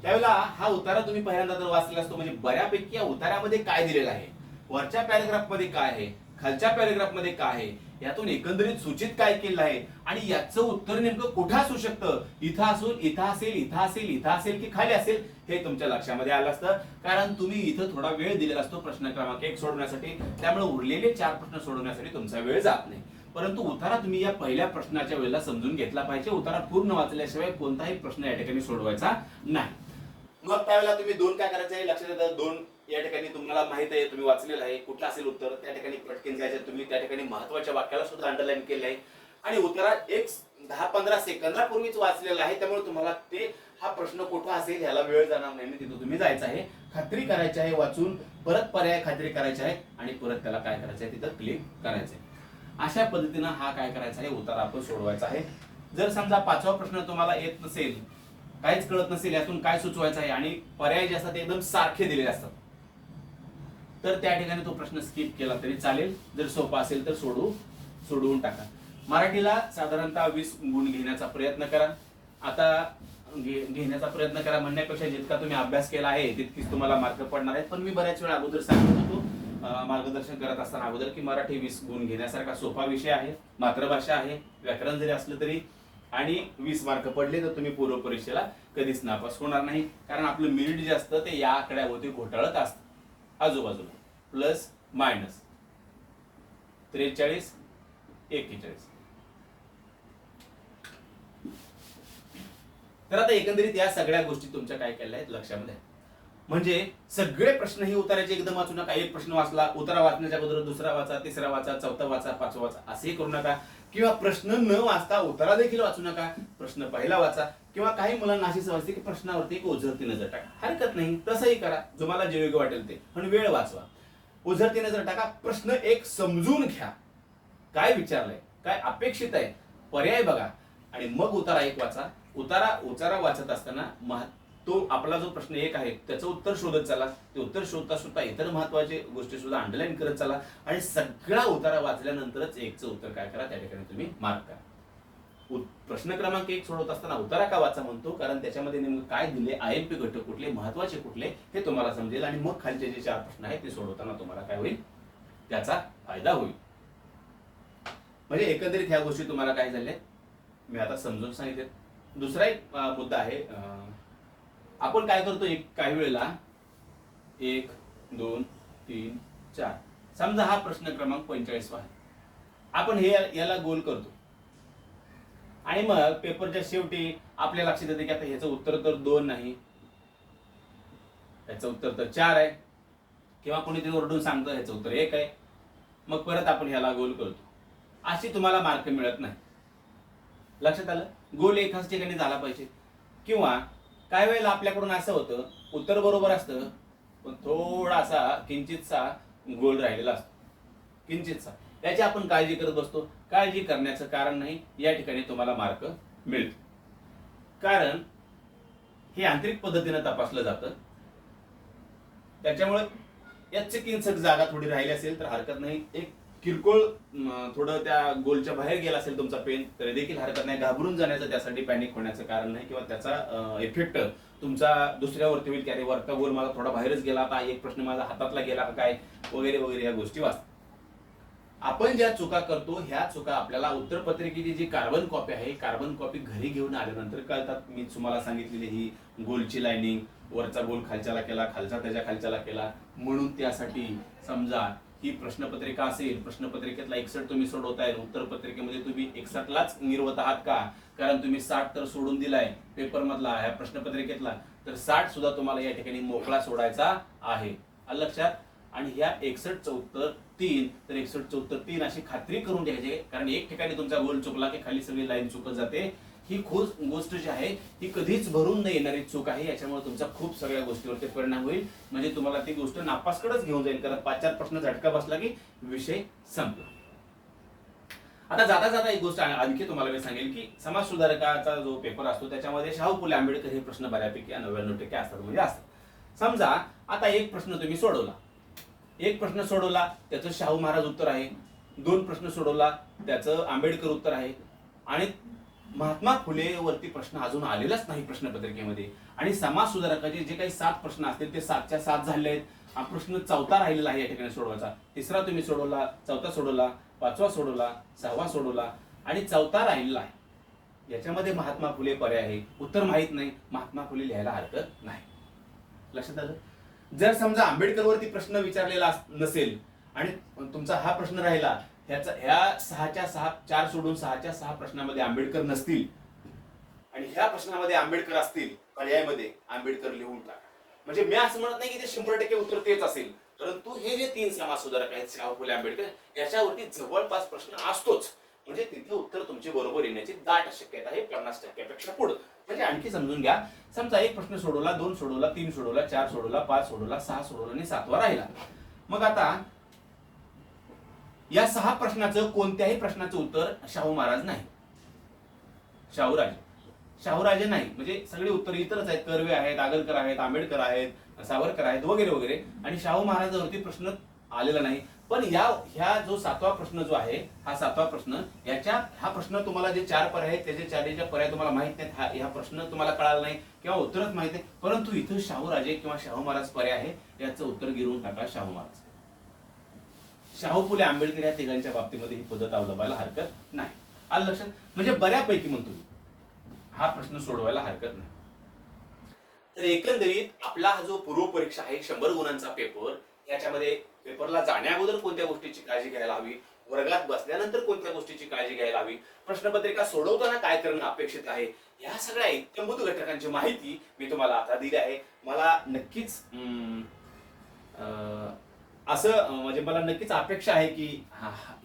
त्यावेळेला हा उतारा तुम्ही पहिल्यांदा जर वाचलेला असतो, म्हणजे बऱ्यापैकी या उतार्यामध्ये काय दिलेलं आहे, वरच्या पॅरेग्राफ मध्ये काय आहे, खालच्या पॅरेग्राफ मध्ये काय आहे, यातून एकंदरीत सूचित काय केलं आहे, आणि याचं उत्तर नेमकं कुठं असू शकतं, इथं असून इथं असेल, इथं असेल, इथं असेल की खाली असेल, हे तुमच्या लक्षामध्ये आलं असतं. कारण तुम्ही इथं थोडा वेळ दिलेला असतो प्रश्न क्रमांक 1 सोडवण्यासाठी, त्यामुळे उरलेले 4 प्रश्न सोडवण्यासाठी तुमचा वेळ जात नाही. परंतु उतारा तुम्ही या पहिल्या प्रश्नाच्या वेळेला समजून घेतला पाहिजे. उतारा पूर्ण वाचल्याशिवाय कोणताही प्रश्न या ठिकाणी सोडवायचा नाही. मग त्यावेळेला तुम्ही 2 काय करायचं आहे, लक्षात येतं. 2 या ठिकाणी तुम्हाला माहित आहे, तुम्ही वाचलेलं आहे, कुठलं असेल उत्तर त्या ठिकाणी पटकन जायचं. तुम्ही त्या ठिकाणी महत्वाच्या वाक्याला सुद्धा अंडरलाईन केलं आहे, आणि उत्तरा एक 10-15 सेकंदापूर्वीच वाचलेलं आहे, त्यामुळे तुम्हाला ते हा प्रश्न कुठं असेल ह्याला वेळ जाणार नाही. तिथं तुम्ही जायचं आहे, खात्री करायची आहे, वाचून परत पर्याय खात्री करायची आहे, आणि परत त्याला काय करायचं आहे, तिथं क्लिक करायचं आहे. अशा पद्धतीनं हा काय करायचा आहे, उत्तर आपण सोडवायचा आहे. जर समजा 5वा प्रश्न तुम्हाला येत नसेल, काहीच कळत नसेल यातून काय सुचवायचं आहे, आणि पर्याय जे असतात ते एकदम सारखे दिलेले असतात, तर त्या ठिकाणी तो प्रश्न स्किप केला तरी चालेल. जर सोपा असेल तर सोडवून टाका. मराठीला साधारणतः 20 गुण घेण्याचा प्रयत्न करा. आता घेण्याचा प्रयत्न करा म्हणण्यापेक्षा जितका तुम्ही अभ्यास केला आहे तितकीच तुम्हाला मार्क पडणार आहेत. पण मी बऱ्याच वेळा अगोदर सांगत होतो मार्गदर्शन करत असताना अगोदर की मराठी 20 गुण घेण्यासारखा सोपा विषय आहे, मातृभाषा आहे, व्याकरण जरी असलं तरी, आणि 20 मार्क पडले तर तुम्ही पूर्व परीक्षेला कधीच नापास होणार नाही. कारण आपलं मेरिट जे असतं ते या आकड्यावरती घोटाळत असतं, आजूबाजूला प्लस मायनस 43 41. तर आता एकंदरीत या सगळ्या गोष्टी तुमच्या काय केल्या आहेत लक्षामध्ये. म्हणजे सगळे प्रश्न ही उताराचे एकदम वाचू नका. एक प्रश्न वाचला, उतारा वाचण्याच्या अगोदर दुसरा वाचा, तिसरा वाचा, चौथा वाचा, 5वा वाचा, असेही करू नका. किंवा प्रश्न न वाचता उतारा देखील वाचू नका, प्रश्न पहिला वाचा. किंवा काही मुलांना अशी सवय असते की प्रश्नावरती एक ओझरती नजर टाका, हरकत नाही, तसंही करा, तुम्हाला जे योग्य वाटेल ते, पण वेळ वाचवा. ओझरती नजर टाका, प्रश्न एक समजून घ्या, काय विचारलंय, काय अपेक्षित आहे, पर्याय बघा, आणि मग उतारा एक वाचा. उतारा वाचत असताना तो आपला जो प्रश्न 1 आहे त्याचं उत्तर शोधत चला. ते उत्तर शोधता शोधता इतर महत्वाचे गोष्टी सुद्धा अंडरलाईन करत चला, आणि सगळा उतारा वाचल्यानंतरच 1चं उत्तर काय करा, त्या ठिकाणी तुम्ही मार्क करा. प्रश्न क्रमांक 1 सोडवत असताना उतारा का वाचा म्हणतो, कारण त्याच्यामध्ये नेमकं काय दिले, IMP घटक कुठले, महत्वाचे कुठले हे तुम्हाला समजेल, आणि मग खालचे जे 4 प्रश्न आहेत ते सोडवताना तुम्हाला काय होईल, त्याचा फायदा होईल. म्हणजे एकंदरीत ह्या गोष्टी तुम्हाला काय झाल्या मी आता समजून सांगितले. दुसरा एक मुद्दा आहे, आपण काय करतो एक काही वेळेला 1 2 3 4, समजा हा प्रश्न क्रमांक 45 आहे, आपण हे याला गोल करतो आणि मग पेपरच्या शेवटी आपल्या लक्षात येते की आता ह्याचं उत्तर तर 2 नाही, ह्याचं उत्तर तर 4 आहे, किंवा कोणीतरी ओरडून सांगतं ह्याचं उत्तर 1 आहे, मग परत आपण ह्याला गोल करतो. अशी तुम्हाला मार्क मिळत नाही. लक्षात आलं? गोल एकाच ठिकाणी झाला पाहिजे. किंवा काही वेळेला आपल्याकडून असं होतं, उत्तर बरोबर असतं पण थोडासा किंचितसा गोल राहिलेला असतो, किंचितसा. त्याची आपण काळजी करत बसतो. काळजी करण्याचं कारण नाही, या ठिकाणी तुम्हाला मार्क मिळतो. कारण हे आंतरिक पद्धतीने तपासलं जातं, त्याच्यामुळे याची किंचक जागा थोडी राहिली असेल तर हरकत नाही. एक किरकोळ थोडं त्या गोलच्या बाहेर गेला असेल तुमचा पेन तरी देखील हरकत नाही. घाबरून जाण्याचं, त्यासाठी पॅनिक होण्याचं कारण नाही, किंवा त्याचा इफेक्ट तुमचा दुसऱ्यावरती होईल की अरे वरचा गोल माझा थोडा बाहेरच गेला, आता एक प्रश्न माझा हातातला गेला काय, वगैरे वगैरे या गोष्टी वाचतात. आपण ज्या चुका करतो ह्या चुका आपल्याला उत्तरपत्रिकेची जी कार्बन कॉपी आहे, कार्बन कॉपी घरी घेऊन आल्यानंतर कळतात. मी तुम्हाला सांगितलेली ही गोलची लाईनिंग, वरचा गोल खालच्याला केला, खालचा त्याच्या खालच्याला केला, म्हणून त्यासाठी समजा ही प्रश्नपत्रिका असेल, प्रश्नपत्रिकेतला 61 तुम्ही सोडवताय, उत्तरपत्रिकेमध्ये तुम्ही 61लाच निर्वत आहात का, कारण तुम्ही 60 तर सोडून दिलाय पेपर मधला, ह्या प्रश्नपत्रिकेतला, तर 60 सुद्धा तुम्हाला या ठिकाणी मोकळा सोडायचा आहे. लक्षात? आणि ह्या 61चं उत्तर 3, तर 61चं उत्तर 3 अशी खात्री करून घ्यायची, कारण एक ठिकाणी तुमचा गोल चुकला की खाली सगळी लाईन चुकत जाते. ही गोष्ट जी आहे ही कधीच भरून न येणारी चूक आहे, याच्यामुळे तुमचा खूप सगळ्या गोष्टीवरती परिणाम होईल. म्हणजे तुम्हाला ती गोष्ट नापासकडेच घेऊन जाईल, कारण 5-4 प्रश्न झटका बसला की विषय संपला. आता जाता जाता एक गोष्ट आणखी तुम्हाला मी सांगेल की समाज सुधारकाचा जो पेपर असतो त्याच्यामध्ये शाहू फुले आंबेडकर हे प्रश्न बऱ्यापैकी 99% असतात, म्हणजे असतात. समजा आता एक प्रश्न तुम्ही सोडवला, एक प्रश्न सोडवला त्याचं शाहू महाराज उत्तर आहे, 2 प्रश्न सोडवला त्याचं आंबेडकर उत्तर आहे, आणि महात्मा फुले वरती प्रश्न अजून आलेलाच नाही प्रश्नपत्रिकेमध्ये, आणि समाज सुधारकाचे जे काही 7 प्रश्न असतील ते 7च्या 7 झाले आहेत. हा प्रश्न 4था राहिलेला आहे या ठिकाणी सोडवायचा. 3रा तुम्ही सोडवला, 4था सोडवला, 5वा सोडवला, 6वा सोडवला, आणि 4था राहिलेला आहे. याच्यामध्ये महात्मा फुले पर्याय आहे, उत्तर माहित नाही, महात्मा फुले लिहायला हरकत नाही. लक्षात आलं? जर समजा आंबेडकर वरती प्रश्न विचारलेला नसेल आणि तुमचा हा प्रश्न राहिला, ह्या 6च्या 6 4 सोडून 6च्या 6 प्रश्नामध्ये आंबेडकर नसतील आणि ह्या प्रश्नामध्ये आंबेडकर असतील, पर्यायामध्ये आंबेडकर लिहून टाका. म्हणजे मी असं म्हणत नाही की ते 100% उत्तर तेच असेल, परंतु हे जे 3 समाज सुधारक आहेत शाहू फुले आंबेडकर याच्यावरती जवळपास प्रश्न असतोच, म्हणजे तिथे उत्तर तुमचे बरोबर येण्याची दाट शक्यता आहे 50% पेक्षा पुढे. म्हणजे आणखी समजून घ्या, समजा एक प्रश्न सोडवला, 2 सोडवला, 3 सोडवला, 4 सोडवला, 5 सोडवला, 6 सोडवला आणि 7वा राहिला. मग आता या 6 प्रश्नाचं कोणत्याही प्रश्नाचं उत्तर शाहू महाराज नाही, शाहूराजे नाही, म्हणजे सगळे उत्तर इतरच आहेत. कर्वे आहेत, आगरकर आहेत, आंबेडकर आहेत, सावरकर आहेत, वगैरे वगैरे, आणि शाहू महाराजांवरती प्रश्न आलेला नाही. पण ह्या जो 7वा प्रश्न जो आहे, हा 7वा प्रश्न, हा प्रश्न तुम्हाला जे 4 पर्याय आहेत त्याचे 4चे पर्याय तुम्हाला माहित नाहीत, हा प्रश्न तुम्हाला कळाला नाही किंवा उत्तरच माहित नाही, परंतु इथं शाहूराजे किंवा शाहू महाराज पर्याय आहे, याचं उत्तर गिरवून टाका शाहू महाराज. शाहू फुले आंबेडकर या तिघांच्या बाबतीमध्ये ही पद्धत अवलंबायला हरकत नाही. आलं लक्षात? म्हणजे बऱ्यापैकी म्हणतो मी हा प्रश्न सोडवायला हरकत नाही. तर एकंदरीत आपला हा जो पूर्व परीक्षा आहे 100 गुणांचा पेपर, याच्यामध्ये पेपरला जाण्या अगोदर कोणत्या गोष्टीची काळजी घ्यायला हवी, वर्गात बसल्यानंतर कोणत्या गोष्टीची काळजी घ्यायला हवी, प्रश्नपत्रिका सोडवताना काय करणं अपेक्षित आहे, या सगळ्या इत्यंभूत घटकांची माहिती मी तुम्हाला आता दिली आहे. मला नक्कीच म्हणजे मला नक्कीच अपेक्षा आहे की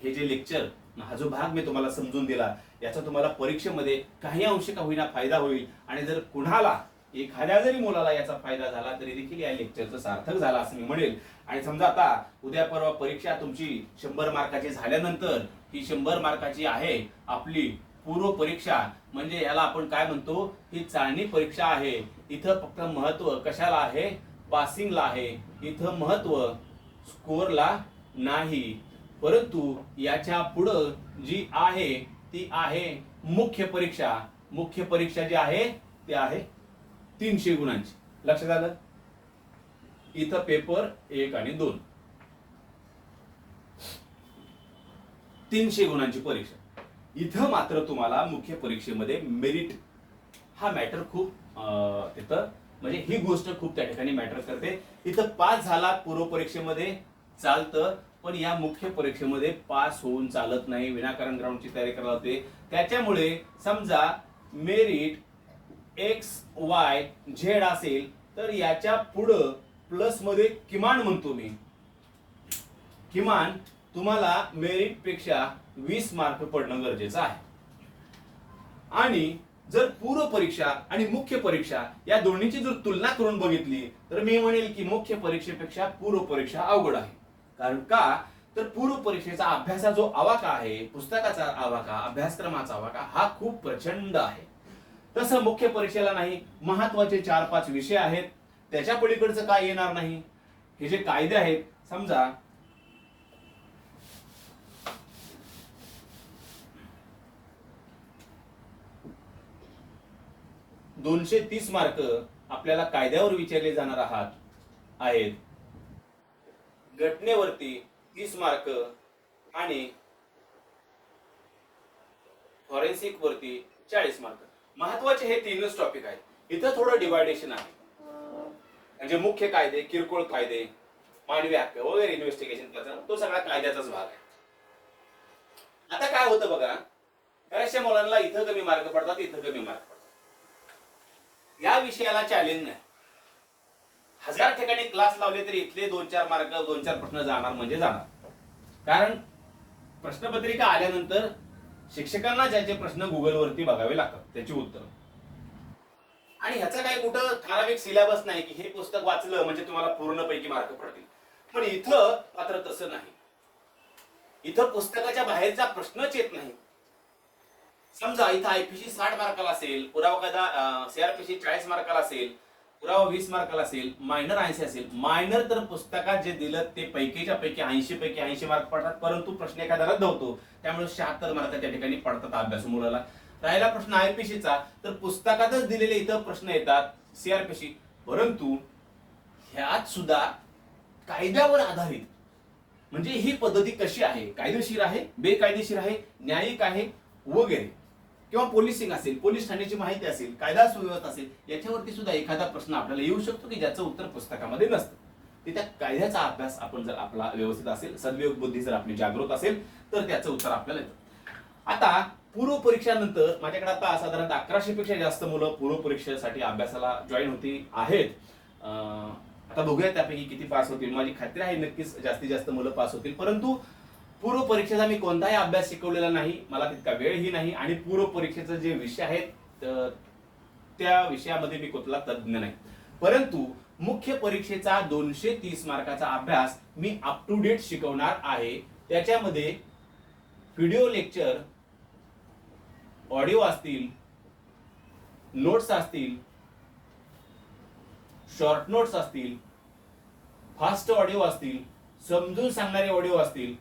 हे जे लेक्चर, हा जो भाग मी तुम्हाला समजून दिला, याचा तुम्हाला परीक्षेमध्ये काही अंश का होईना फायदा होईल, आणि जर कुणाला एखाद्या जरी मुलाला याचा फायदा झाला तरी देखील या लेक्चरचं सार्थक झाला असं मी म्हणेल. आणि समजा आता उद्या परवा परीक्षा तुमची 100 मार्काची झाल्यानंतर, ही 100 मार्काची आहे आपली पूर्व परीक्षा, म्हणजे याला आपण काय म्हणतो, ही चाळणी परीक्षा आहे. इथं फक्त महत्व कशाला आहे, पासिंगला आहे. इथं महत्व स्कोरला नाही, परंतु याच्या पुढं जी आहे ती आहे मुख्य परीक्षा. मुख्य परीक्षा जी आहे ती आहे 300 गुणांची. लक्षात आलं? इथं पेपर 1 आणि 2 300 गुणांची परीक्षा. इथं मात्र तुम्हाला मुख्य परीक्षेमध्ये मेरिट हा मॅटर खूप तिथं म्हणजे ही गोष्ट खूप त्या ठिकाणी मॅटर करते. इथं पास झाला पूर्व परीक्षेमध्ये चालतं, पण या मुख्य परीक्षेमध्ये पास होऊन चालत नाही. विनाकारण ग्राउंडची तयारी करायला होते. त्याच्यामुळे समजा मेरिट XYZ असेल तर याच्या पुढं प्लस मध्ये किमान म्हणतो मी, किमान तुम्हाला मेरिट पेक्षा 20 मार्क पडणं गरजेचं आहे. आणि जर पूर्व परीक्षा आणि मुख्य परीक्षा या दोन्हीची जर तुलना करून बघितली तर मी म्हणेल की मुख्य परीक्षेपेक्षा पूर्व परीक्षा अवघड आहे. कारण का तर पूर्व परीक्षेचा अभ्यासा जो आवाका आहे, पुस्तकाचा आवाका, अभ्यासक्रमाचा आवाका हा खूप प्रचंड आहे. तसं मुख्य परीक्षेला नाही. महत्वाचे 4-5 विषय आहेत, त्याच्या पलीकडचं काय येणार नाही. हे जे कायदे आहेत, समजा 230 मार्क आपल्याला कायद्यावर विचारले जाणार आहेत. घटनेवरती 30 मार्क आणि फॉरेन्सिक वरती 40 मार्क. महत्वाचे हे तीनच टॉपिक आहेत. इथं थोडं डिवायडेशन आहे. म्हणजे मुख्य कायदे, किरकोळ कायदे, मानवी हक्क वगैरे, इन्व्हेस्टिगेशन, तो सगळा कायद्याचाच भाग आहे. आता काय होतं बघा, बऱ्याचशा मुलांना इथं कमी मार्क पडतात, इथं कमी मार्क पडतात. या विषयाला चॅलेंज नाही. 1000 ठिकाणी क्लास लावले तरी इथले 2-4 मार्क, 2-4 प्रश्न जाणार म्हणजे जाणार. कारण प्रश्नपत्रिका आल्यानंतर शिक्षकांना ज्याचे प्रश्न गुगलवरती बघावे लागतात त्याची उत्तर. आणि ह्याचा काही कुठं ठराविक सिलेबस नाही की हे पुस्तक वाचलं म्हणजे तुम्हाला पूर्णपैकी मार्क पडतील. पण इथं मात्र तसं नाही. इथं पुस्तकाच्या बाहेरचा प्रश्नच येत नाही. समजा इथं आयपीसी 60 मार्काला असेल, पुरावा कायदा सीआरपीसी 40 मार्काला असेल, पुरावा 20 मार्काला असेल, मायनर 80 असेल. मायनर तर पुस्तकात जे दिलं ते पैकीच्या पैकी 80 पैकी 80 मार्क पडतात, परंतु प्रश्न एखादा रद्द होतो, त्यामुळे 76 मार्क त्या ठिकाणी पडतात अभ्यासू मुलाला. राहिला प्रश्न आयपीसीचा, तर पुस्तकातच दिलेले इथं प्रश्न येतात सीआरपीसी, परंतु ह्यात सुद्धा कायद्यावर आधारित. म्हणजे ही पद्धती कशी आहे, कायदेशीर आहे, बेकायदेशीर आहे, न्यायिक आहे वगैरे, किंवा पोलिसिंग असेल, पोलीस ठाण्याची माहिती असेल, कायदा सुव्यवस्था असेल, याच्यावरती सुद्धा एखादा प्रश्न आपल्याला येऊ शकतो की ज्याचं उत्तर पुस्तकामध्ये नसतं. त्या कायद्याचा अभ्यास आपण जर आपला व्यवस्थित असेल, सद्विवेक बुद्धी जर आपली जागृत असेल तर त्याचं उत्तर आपल्याला येतं. आता पूर्व परीक्षानंतर माझ्याकडे आता साधारणतः 1100 पेक्षा जास्त मुलं पूर्व परीक्षेसाठी अभ्यासाला जॉईन होती आहेत. आता बघूया त्यापैकी किती पास होतील. माझी खात्री आहे नक्कीच जास्तीत जास्त मुलं पास होतील. परंतु पूर्व परीक्षेचा मी कोणताही अभ्यास शिकवलेला नाही, मला तितका वेळही नाही, आणि पूर्व परीक्षेचे जे विषय आहेत त्या विषयामध्ये मी कुठला तज्ञ नाही. परंतु मुख्य परीक्षेचा 230 मार्काचा अभ्यास मी अप टू डेट शिकवणार आहे. त्याच्यामध्ये व्हिडिओ लेक्चर, ऑडिओ असतील, नोट्स असतील, शॉर्ट नोट्स असतील, फास्ट ऑडिओ असतील, समजून सांगणारे ऑडिओ असतील,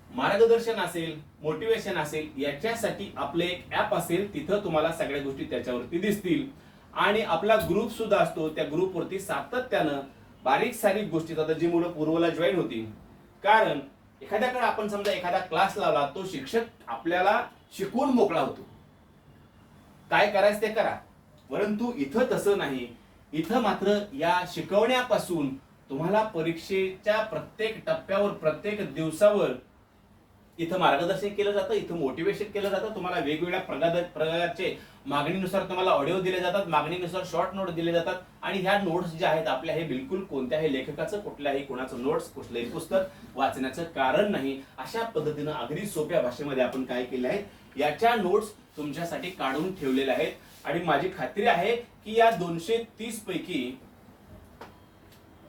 मार्गदर्शन असेल, मोटिवेशन असेल. याच्यासाठी आपले एक ऍप असेल, तिथं तुम्हाला सगळ्या गोष्टी त्याच्यावरती दिसतील. आणि आपला ग्रुप सुद्धा असतो, त्या ग्रुपवरती सातत्यानं बारीक सारीक गोष्टी आता जी मुलं पूर्वला जॉईन होती. कारण एखाद्याकडे आपण समजा एखादा क्लास लावला, तो शिक्षक आपल्याला शिकवून मोकळा होतो, काय करायचं ते करा. परंतु इथं तसं नाही. इथं मात्र या शिकवण्यापासून तुम्हाला परीक्षेच्या प्रत्येक टप्प्यावर, प्रत्येक दिवसावर इथं मार्गदर्शन केलं जातं, इथं मोटिवेशन केलं जातं. तुम्हाला वेगवेगळ्या प्रकारचे मागणीनुसार तुम्हाला ऑडिओ दिले जातात, मागणीनुसार शॉर्ट नोट दिले जातात. आणि ह्या नोट्स ज्या आहेत आपल्या, हे बिलकुल कोणत्याही लेखकाचं, कुठल्याही कोणाचं नोट्स, कुठलंही पुस्तक वाचण्याचं कारण नाही. अशा पद्धतीनं अगदी सोप्या भाषेमध्ये आपण काय केलं आहे, याच्या नोट्स तुमच्यासाठी काढून ठेवलेल्या आहेत. आणि माझी खात्री आहे की या 230 पैकी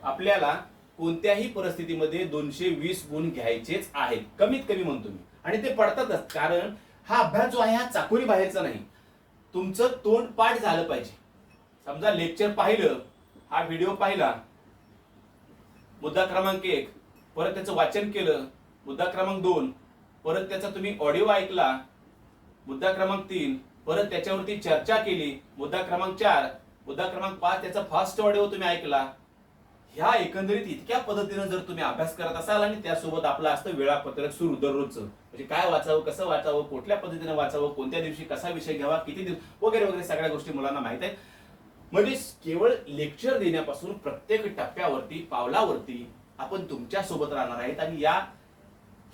आपल्याला कोणत्याही परिस्थितीमध्ये 220 गुण घ्यायचेच आहेत, कमीत कमी म्हणतो मी. आणि ते पडतातच, कारण हा अभ्यास जो आहे हा चाकोरी बाहेरचा नाही. तुमचं तोंड पाठ झालं पाहिजे. समजा लेक्चर पाहिलं, हा व्हिडिओ पाहिला, मुद्दा क्रमांक 1, परत त्याचं वाचन केलं, मुद्दा क्रमांक 2, परत त्याचा तुम्ही ऑडिओ ऐकला, मुद्दा क्रमांक 3, परत त्याच्यावरती चर्चा केली, मुद्दा क्रमांक 4, मुद्दा क्रमांक 5 त्याचा फास्ट ऑडिओ तुम्ही ऐकला. ह्या एकंदरीत इतक्या पद्धतीनं जर तुम्ही अभ्यास करत असाल आणि त्यासोबत आपलं असतं वेळापत्रक सुरू दररोजचं, म्हणजे काय वाचावं, कसं वाचावं, कुठल्या पद्धतीने वाचावं, कोणत्या दिवशी कसा विषय घ्यावा, किती दिवस वगैरे वगैरे सगळ्या गोष्टी मुलांना माहित आहेत. म्हणजे केवळ लेक्चर देण्यापासून प्रत्येक टप्प्यावरती पावलावरती आपण तुमच्या सोबत राहणार आहेत. आणि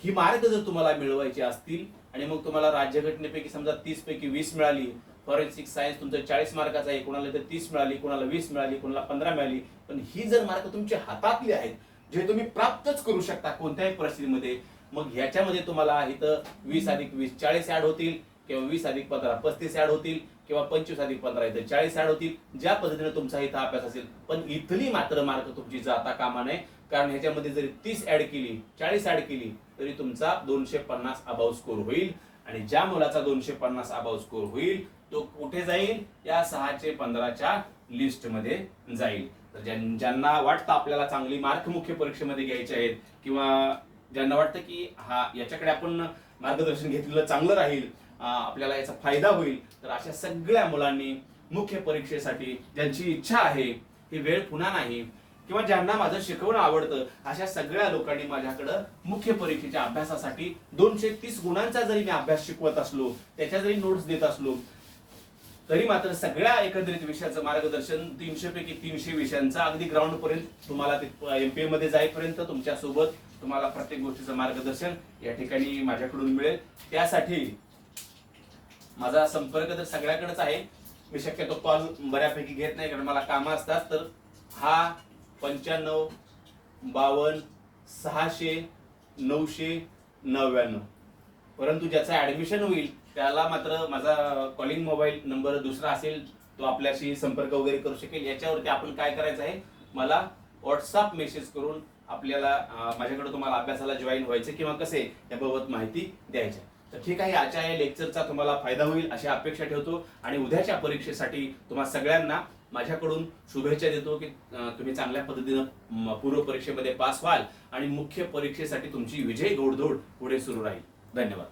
ही मार्क जर तुम्हाला मिळवायची असतील आणि मग तुम्हाला राज्यघटनेपैकी समजा 30 पैकी 20 मिळाली, फॉरेन्सिक सायन्स तुमचं 40 मार्काचा आहे, कोणाला तर 30 मिळाली, कोणाला 20 मिळाली, कोणाला 15 मिळाली, पण ही जर मार्क तुमच्या हातातली आहेत, जे तुम्ही प्राप्तच करू शकता कोणत्याही परिस्थितीमध्ये, मग ह्याच्यामध्ये तुम्हाला इथं 20 अधिक 20 40 ऍड होतील, किंवा 20 अधिक 15 35 ऍड होतील, किंवा 25 अधिक 15 इथं 40 ऍड होतील, ज्या पद्धतीने तुमचा इथं अभ्यास असेल. पण इथली मात्र मार्क तुमची जाता कामा नये, कारण ह्याच्यामध्ये जरी 30 ऍड केली, 40 ऍड केली, तरी तुमचा 250 अबाव स्कोर होईल. आणि ज्या मुलाचा 250 अबाव स्कोर होईल तो कुठे जाईल, या 6 15च्या लिस्ट मध्ये जाईल. तर ज्यांना वाटतं आपल्याला चांगली मार्क मुख्य परीक्षेमध्ये घ्यायचे आहेत, किंवा ज्यांना वाटतं की याच्याकडे आपण मार्गदर्शन घेतलेलं चांगलं राहील, आपल्याला याचा फायदा होईल, तर अशा सगळ्या मुलांनी मुख्य परीक्षेसाठी ज्यांची इच्छा आहे, ही वेळ पुन्हा नाही, किंवा ज्यांना माझं शिकवणं आवडतं, अशा सगळ्या लोकांनी माझ्याकडं मुख्य परीक्षेच्या अभ्यासासाठी 230 गुणांचा जरी मी अभ्यास शिकवत असलो, त्याच्या जरी नोट्स देत असलो, तरी मात्र सगळ्या एकंदरीत विषयाचं मार्गदर्शन 300 पैकी 300 विषयांचा अगदी ग्राउंड पर्यंत तुम्हाला एमपीए मध्ये जाईपर्यंत तुमच्या सोबत तुम्हाला प्रत्येक गोष्टीचं मार्गदर्शन या ठिकाणी माझ्याकडून मिळेल. त्यासाठी माझा संपर्क तर सगळ्याकडेच आहे. मी शक्यतो कॉल बऱ्यापैकी घेत नाही, कारण मला कामं असतात. तर 95 52 600 999, परंतु ज्याचा ऍडमिशन होईल त्याला मात्र माझा कॉलिंग मोबाईल नंबर दुसरा असेल, तो आपल्याशी संपर्क वगैरे करू शकेल. याच्यावरती आपण काय करायचं आहे, मला व्हॉट्सअप मेसेज करून आपल्याला माझ्याकडे तुम्हाला अभ्यासाला जॉईन व्हायचं किंवा कसे याबाबत माहिती द्यायची. तर ठीक आहे, आजच्या या लेक्चरचा तुम्हाला फायदा होईल अशी अपेक्षा ठेवतो, आणि उद्याच्या परीक्षेसाठी तुम्हा सगळ्यांना माझ्याकडून शुभेच्छा देतो की तुम्ही चांगल्या पद्धतीनं पूर्व परीक्षेमध्ये पास व्हाल आणि मुख्य परीक्षेसाठी तुमची विजयी घोडदौड पुढे सुरू राहील. धन्यवाद.